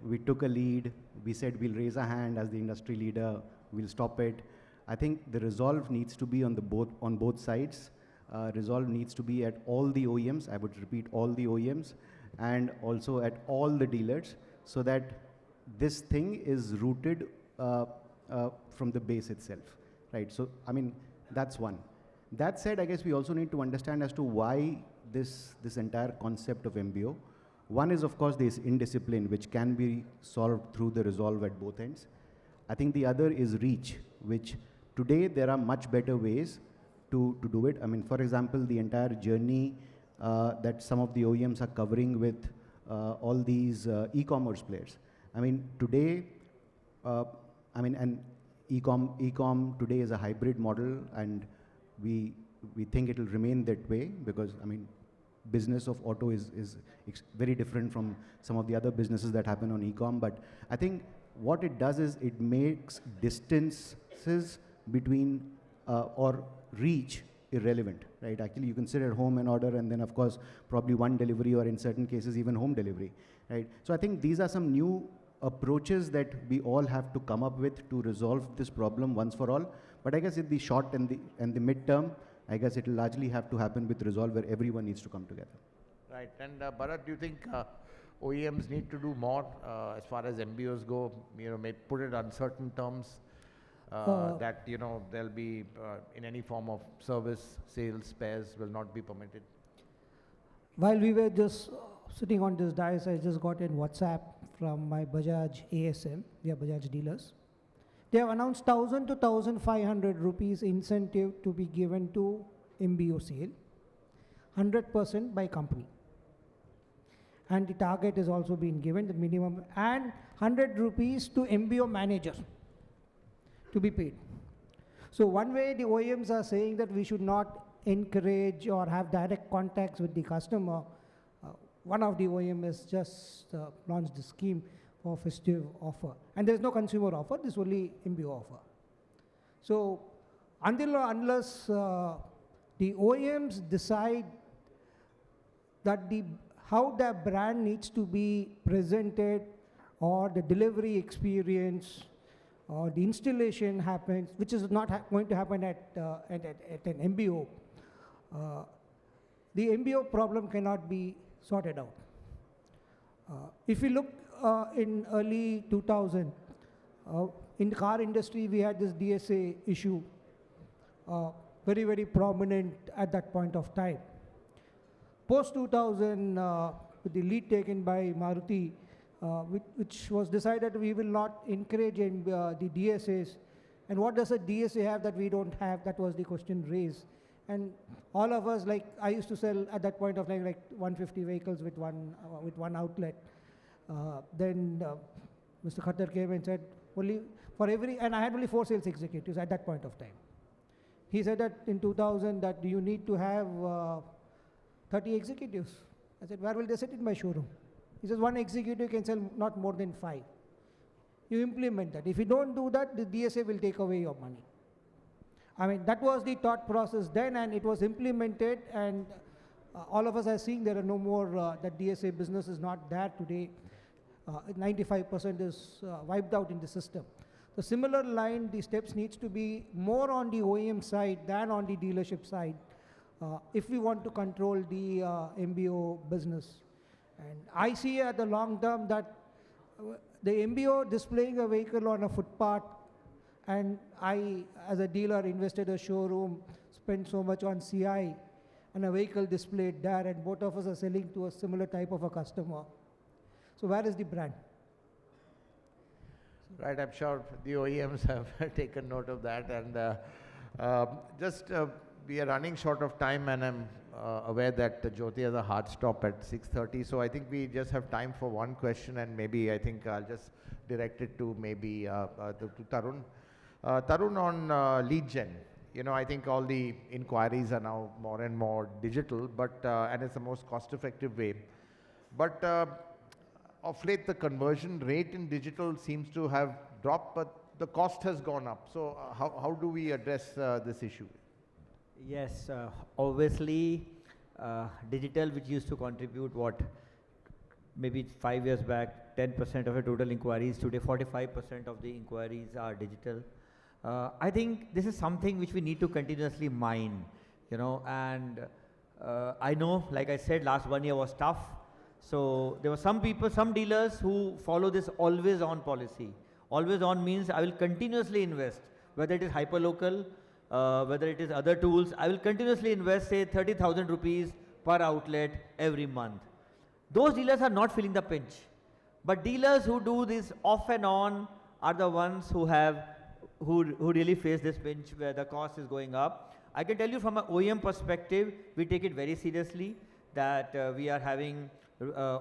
We took a lead. We said we'll raise a hand as the industry leader. We'll stop it. I think the resolve needs to be on both sides. Resolve needs to be at all the OEMs. I would repeat, all the OEMs, and also at all the dealers, so that this thing is rooted from the base itself, right? So, I mean, that's one. That said, I guess we also need to understand as to why this entire concept of MBO. One is, of course, this indiscipline, which can be solved through the resolve at both ends. I think the other is reach, which today there are much better ways to do it. I mean, for example, the entire journey that some of the OEMs are covering with all these e-commerce players. I mean, today, and e-com today is a hybrid model, and we think it will remain that way because, I mean, business of auto is very different from some of the other businesses that happen on e-com. But I think what it does is it makes distances between or reach irrelevant, right? Actually, you can sit at home and order, and then of course probably one delivery, or in certain cases even home delivery, right? So I think these are some new approaches that we all have to come up with to resolve this problem once for all. But I guess in the short and the mid-term, I guess it will largely have to happen with resolve where everyone needs to come together. Right. And Bharat, do you think OEMs need to do more as far as MBOs go? May put it on certain terms that there'll be in any form of service, sales, spares will not be permitted. While we were just sitting on this dais, I just got in WhatsApp from my Bajaj ASM, they are Bajaj dealers. They have announced 1,000 to 1,500 rupees incentive to be given to MBO sale, 100% by company. And the target is also being given, the minimum, and 100 rupees to MBO manager to be paid. So one way the OEMs are saying that we should not encourage or have direct contacts with the customer. One of the OEM has just launched the scheme for festive offer. And there's no consumer offer, this is only MBO offer. So until or unless the OEMs decide that how their brand needs to be presented, or the delivery experience, or the installation happens, which is not going to happen at an MBO, the MBO problem cannot be sorted out. If you look in early 2000, in the car industry, we had this DSA issue, very, very prominent at that point of time. Post 2000, with the lead taken by Maruti, which was decided we will not encourage the DSAs. And what does a DSA have that we don't have? That was the question raised. And all of us, like I used to sell at that point of time like 150 vehicles with one outlet. Then Mr. Khattar came and said, only for every, and I had only 4 sales executives at that point of time. He said that in 2000 that you need to have 30 executives. I said, where will they sit in my showroom? He says, one executive can sell not more than 5. You implement that. If you don't do that, the DSA will take away your money. I mean, that was the thought process then, and it was implemented, and all of us are seeing there are no more, that DSA business is not there today. 95% is wiped out in the system. The similar line, the steps needs to be more on the OEM side than on the dealership side if we want to control the MBO business. And I see at the long term that the MBO displaying a vehicle on a footpath, and I, as a dealer, invested a showroom, spent so much on CI, and a vehicle displayed there, and both of us are selling to a similar type of a customer. So where is the brand? Right, I'm sure the OEMs have taken note of that, and we are running short of time, and I'm aware that Jyoti has a hard stop at 6:30, so I think we just have time for one question, and maybe I think I'll just direct it to maybe to Tarun. Tarun, on lead gen, you know, I think all the inquiries are now more and more digital, but and it's the most cost-effective way. But of late, the conversion rate in digital seems to have dropped, but the cost has gone up. So how do we address this issue? Yes, obviously, digital, which used to contribute what, maybe 5 years back, 10% of the total inquiries, today 45% of the inquiries are digital. I think this is something which we need to continuously mine, you know, and I know, like I said, last 1 year was tough. So there were some people, some dealers who follow this always on policy. Always on means I will continuously invest, whether it is hyperlocal, whether it is other tools, I will continuously invest, say, 30,000 rupees per outlet every month. Those dealers are not feeling the pinch. But dealers who do this off and on are the ones who really face this pinch where the cost is going up. I can tell you from an OEM perspective, we take it very seriously that we are having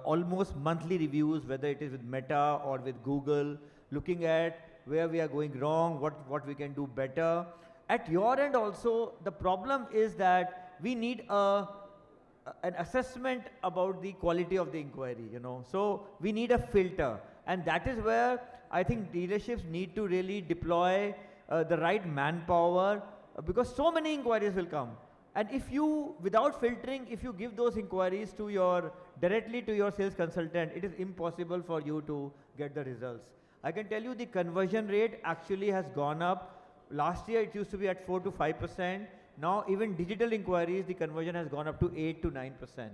almost monthly reviews, whether it is with Meta or with Google, looking at where we are going wrong, what we can do better. At your end also, the problem is that we need an assessment about the quality of the inquiry, you know. So we need a filter, and that is where I think dealerships need to really deploy the right manpower, because so many inquiries will come. And if you, without filtering, if you give those inquiries to directly to your sales consultant, it is impossible for you to get the results. I can tell you the conversion rate actually has gone up. Last year it used to be at 4 to 5%. Now even digital inquiries, the conversion has gone up to 8 to 9%.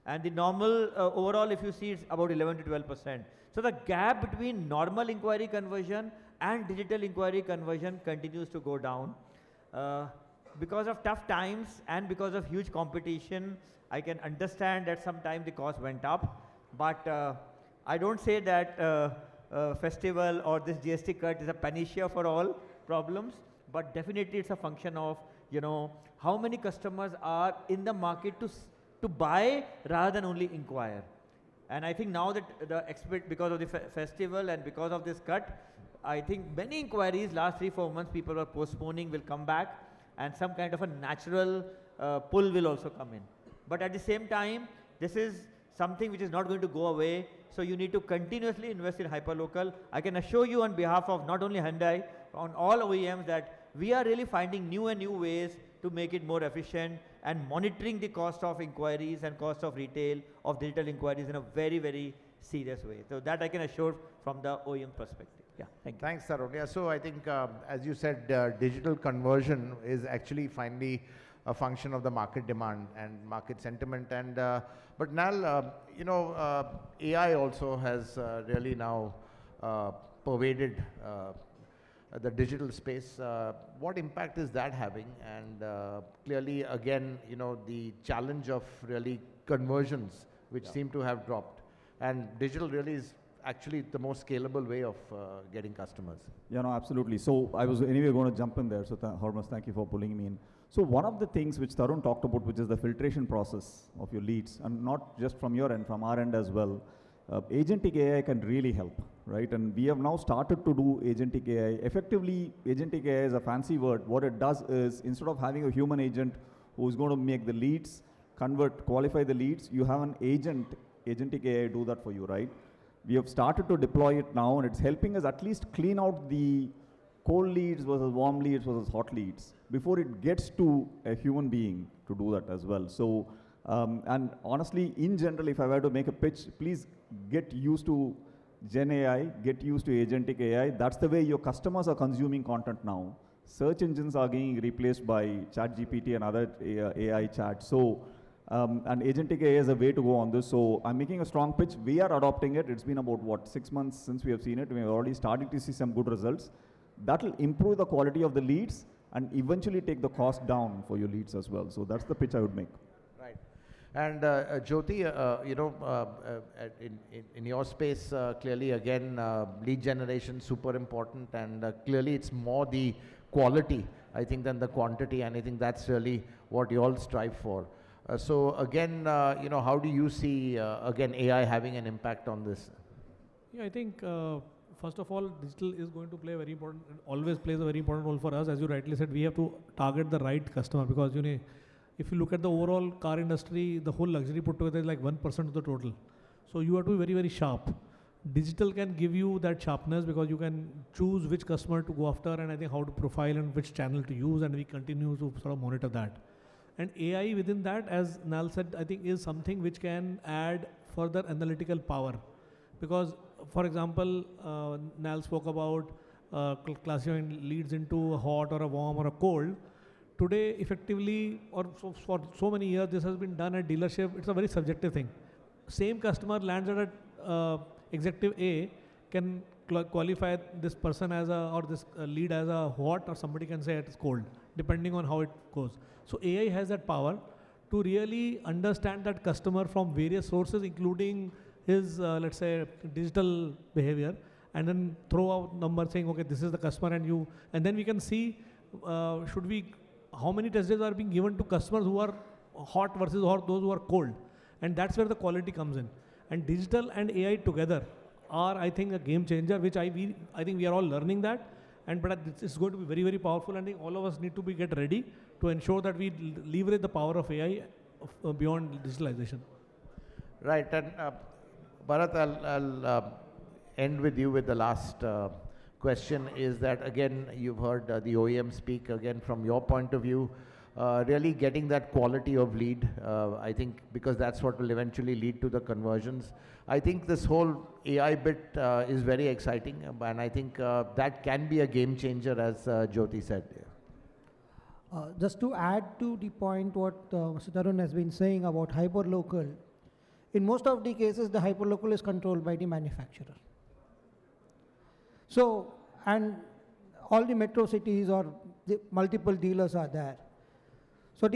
And the normal, overall, if you see, it's about 11 to 12%. So the gap between normal inquiry conversion and digital inquiry conversion continues to go down. Because of tough times and because of huge competition, I can understand that sometime the cost went up. But I don't say that festival or this GST cut is a panacea for all problems, but definitely it's a function of, you know, how many customers are in the market to buy rather than only inquire. And I think now that because of the festival and because of this cut, I think many inquiries last 3-4 months people were postponing will come back, and some kind of a natural pull will also come in. But at the same time, this is something which is not going to go away, so you need to continuously invest in hyperlocal. I can assure you on behalf of not only Hyundai, on all OEMs, that we are really finding new and new ways to make it more efficient and monitoring the cost of inquiries and cost of retail of digital inquiries in a very, very serious way. So that I can assure from the OEM perspective. Yeah, thank you. Thanks, Tarun. Yeah, so I think, as you said, digital conversion is actually finally a function of the market demand and market sentiment. And but Nal, you know, AI also has really now pervaded the digital space. What impact is that having? And clearly, again, you know, the challenge of really conversions, which seem to have dropped, and digital really is actually the most scalable way of getting customers. Yeah, no, absolutely. So I was anyway going to jump in there. So Hormas, thank you for pulling me in. So one of the things which Tarun talked about, which is the filtration process of your leads, and not just from your end, from our end as well, agentic AI can really help, right? And we have now started to do agentic AI. Effectively, agentic AI is a fancy word. What it does is, instead of having a human agent who's going to make the leads, qualify the leads, you have an agentic AI do that for you, right? We have started to deploy it now, and it's helping us at least clean out the cold leads versus warm leads versus hot leads before it gets to a human being to do that as well. So, and honestly, in general, if I were to make a pitch, please get used to Gen AI, get used to agentic AI. That's the way your customers are consuming content now. Search engines are being replaced by ChatGPT and other AI chat. So, and agentic AI is a way to go on this. So I'm making a strong pitch. We are adopting it. It's been about, what, 6 months since we have seen it. We are already starting to see some good results. That will improve the quality of the leads and eventually take the cost down for your leads as well. So that's the pitch I would make. Right. And Jyoti, you know, in your space, clearly again, lead generation super important, and clearly it's more the quality, I think, than the quantity, and I think that's really what you all strive for. So again, you know, how do you see again AI having an impact on this? Yeah, I think first of all, digital is going to play a very important, always plays a very important role for us. As you rightly said, we have to target the right customer, because you know, if you look at the overall car industry, the whole luxury put together is like 1% of the total. So you have to be very, very sharp. Digital can give you that sharpness, because you can choose which customer to go after, and I think how to profile and which channel to use, and we continue to sort of monitor that. And AI within that, as Nal said, I think is something which can add further analytical power. Because, for example, Nal spoke about classifying leads into a hot or a warm or a cold. Today, effectively, or for so many years, this has been done at dealership. It's a very subjective thing. Same customer lands at executive A, can qualify this person as a, or this lead as a hot, or somebody can say it's cold, depending on how it goes. So AI has that power to really understand that customer from various sources, including his, let's say, digital behavior, and then throw out numbers saying, okay, this is the customer, and then we can see, how many test days are being given to customers who are hot versus those who are cold. And that's where the quality comes in. And digital and AI together are, I think, a game changer, which I think we are all learning that. But it's going to be very, very powerful, and I think all of us need to get ready to ensure that we leverage the power of AI beyond digitalization. Right, and Bharat, I'll end with you with the last question, is that again, you've heard the OEM speak again from your point of view, really getting that quality of lead, I think, because that's what will eventually lead to the conversions. I think this whole AI bit is very exciting, and I think that can be a game changer, as Jyoti said. Just to add to the point what Mr. Tarun has been saying about hyperlocal, in most of the cases, the hyperlocal is controlled by the manufacturer. So, and all the metro cities or the multiple dealers are there. So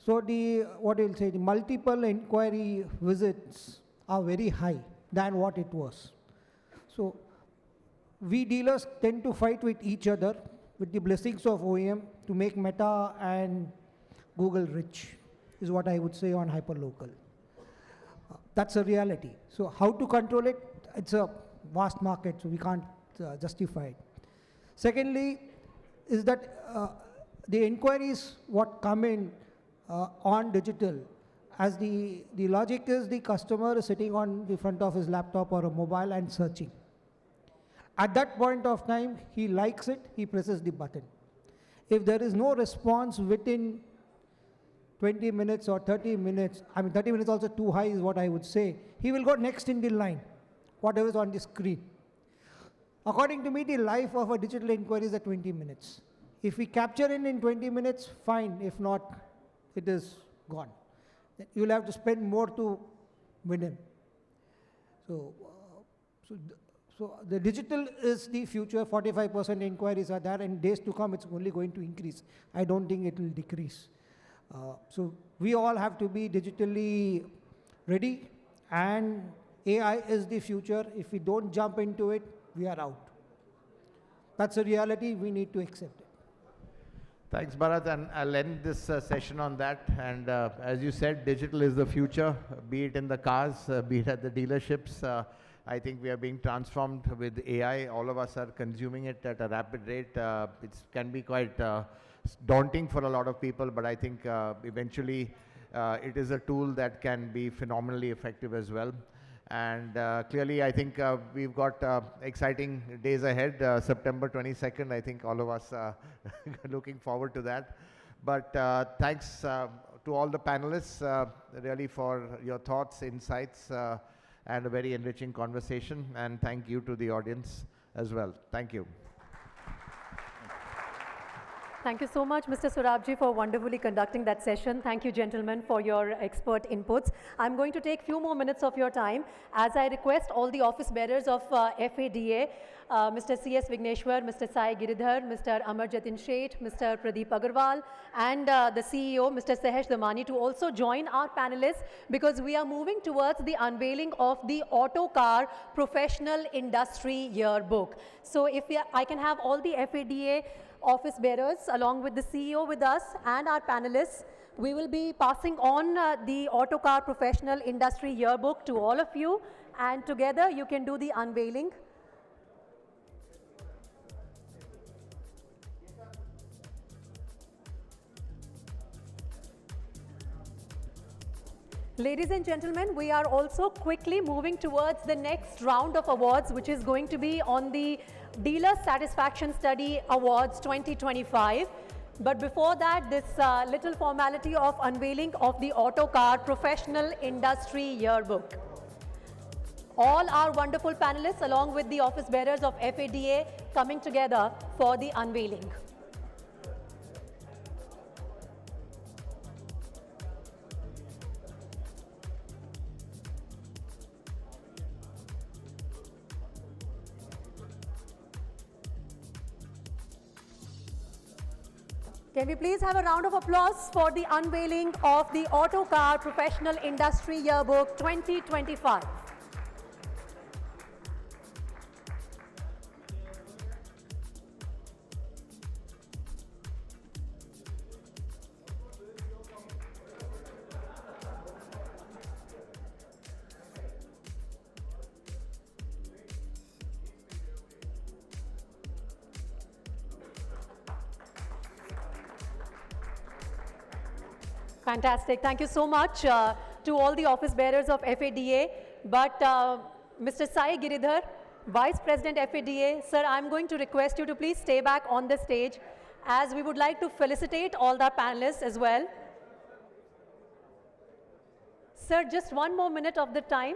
what you'll say, the multiple inquiry visits are very high than what it was. So we dealers tend to fight with each other with the blessings of OEM to make Meta and Google rich, is what I would say on hyperlocal. That's a reality. So how to control it? It's a vast market, so we can't justify it. Secondly, is that the inquiries what come in on digital, as the logic is the customer is sitting on the front of his laptop or a mobile and searching. At that point of time, he likes it, he presses the button. if there is no response within 20 minutes or 30 minutes, I mean 30 minutes also too high is what I would say, he will go next in the line, whatever is on the screen. According to me, the life of a digital inquiry is at 20 minutes. If we capture it in 20 minutes, fine. If not, it is gone. You will have to spend more to win him. So the digital is the future. 45% inquiries are there, and days to come, it's only going to increase. I don't think it will decrease. So we all have to be digitally ready, and AI is the future. If we don't jump into it, we are out. That's a reality. We need to accept it. Thanks, Bharat, and I'll end this session on that. And as you said, digital is the future, be it in the cars, be it at the dealerships. I think we are being transformed with AI. All of us are consuming it at a rapid rate. It can be quite daunting for a lot of people, but I think eventually it is a tool that can be phenomenally effective as well. And clearly, I think we've got exciting days ahead. September 22nd, I think all of us are looking forward to that. But thanks to all the panelists, really, for your thoughts, insights, and a very enriching conversation. And thank you to the audience as well. Thank you. Thank you so much, Mr. Surabji, for wonderfully conducting that session. Thank you, gentlemen, for your expert inputs. I'm going to take a few more minutes of your time as I request all the office bearers of FADA, Mr. C.S. Vigneshwar, Mr. Sai Giridhar, Mr. Amar Jatin Sheth, Mr. Pradeep Agarwal, and the CEO, Mr. Sahesh Damani, to also join our panelists, because we are moving towards the unveiling of the Auto Car Professional Industry Yearbook. So if I can have all the FADA office bearers along with the CEO with us and our panelists, we will be passing on the Auto Car Professional Industry Yearbook to all of you, and together you can do the unveiling. Ladies and gentlemen, we are also quickly moving towards the next round of awards, which is going to be on the Dealer Satisfaction Study Awards 2025. But before that, this little formality of unveiling of the Auto Car Professional Industry Yearbook. All our wonderful panelists, along with the office bearers of FADA, coming together for the unveiling. Can we please have a round of applause for the unveiling of the Auto Car Professional Industry Yearbook 2025. Fantastic. Thank you so much to all the office bearers of FADA. But Mr. Sai Giridhar, Vice President FADA, sir, I'm going to request you to please stay back on the stage, as we would like to felicitate all the panelists as well. Sir, just one more minute of the time,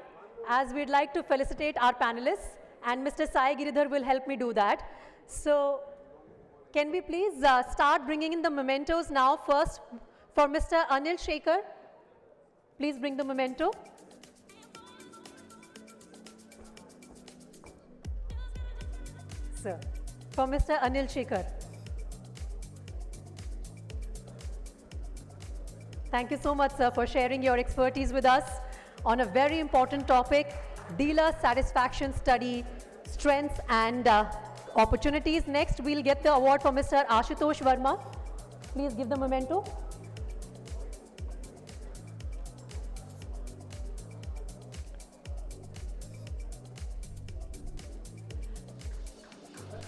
as we'd like to felicitate our panelists, and Mr. Sai Giridhar will help me do that. So can we please start bringing in the mementos now? First, for Mr. Anil Shekhar, please bring the memento. Sir, for Mr. Anil Shekhar. Thank you so much, sir, for sharing your expertise with us on a very important topic, dealer satisfaction study, strengths and opportunities. Next, we'll get the award for Mr. Ashutosh Verma. Please give the memento.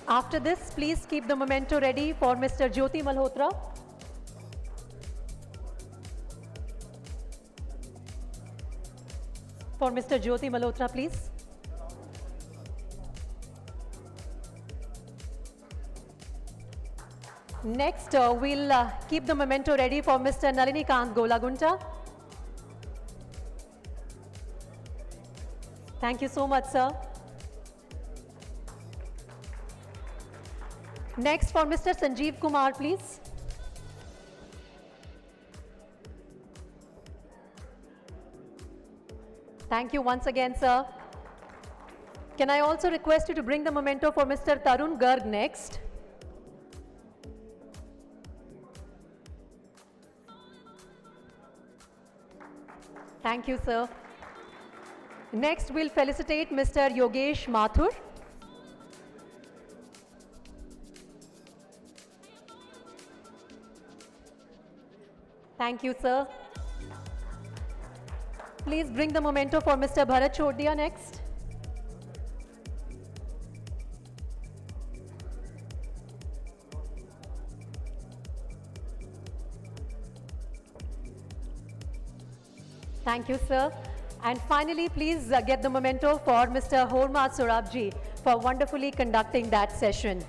After this, please keep the memento ready for Mr. Jyoti Malhotra. For Mr. Jyoti Malhotra, please. Next, we'll keep the memento ready for Mr. Nalinikant Golagunta. Thank you so much, sir. Next, for Mr. Sanjeev Kumar, please. Thank you once again, sir. Can I also request you to bring the memento for Mr. Tarun Garg next? Thank you, sir. Next, we'll felicitate Mr. Yogesh Mathur. Thank you, sir. Please bring the memento for Mr. Bharat Choddia next. Thank you, sir. And finally, please get the memento for Mr. Horma Surabji for wonderfully conducting that session.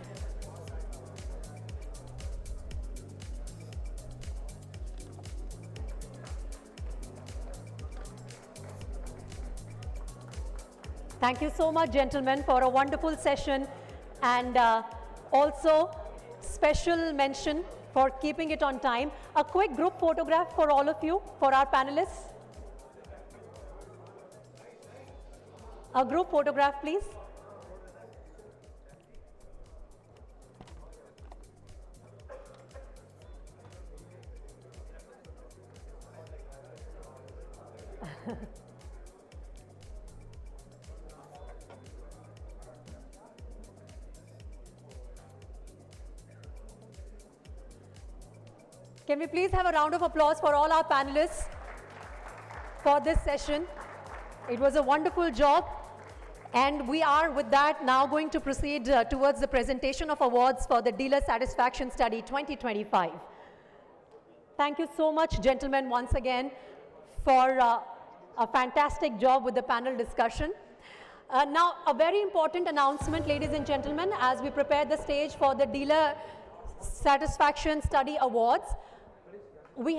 Thank you so much, gentlemen, for a wonderful session, and also special mention for keeping it on time. A quick group photograph for all of you, for our panelists. A group photograph, please. Can we please have a round of applause for all our panelists for this session? It was a wonderful job. And we are, with that, now going to proceed towards the presentation of awards for the Dealer Satisfaction Study 2025. Thank you so much, gentlemen, once again, for a fantastic job with the panel discussion. Now, a very important announcement, ladies and gentlemen, as we prepare the stage for the Dealer Satisfaction Study Awards.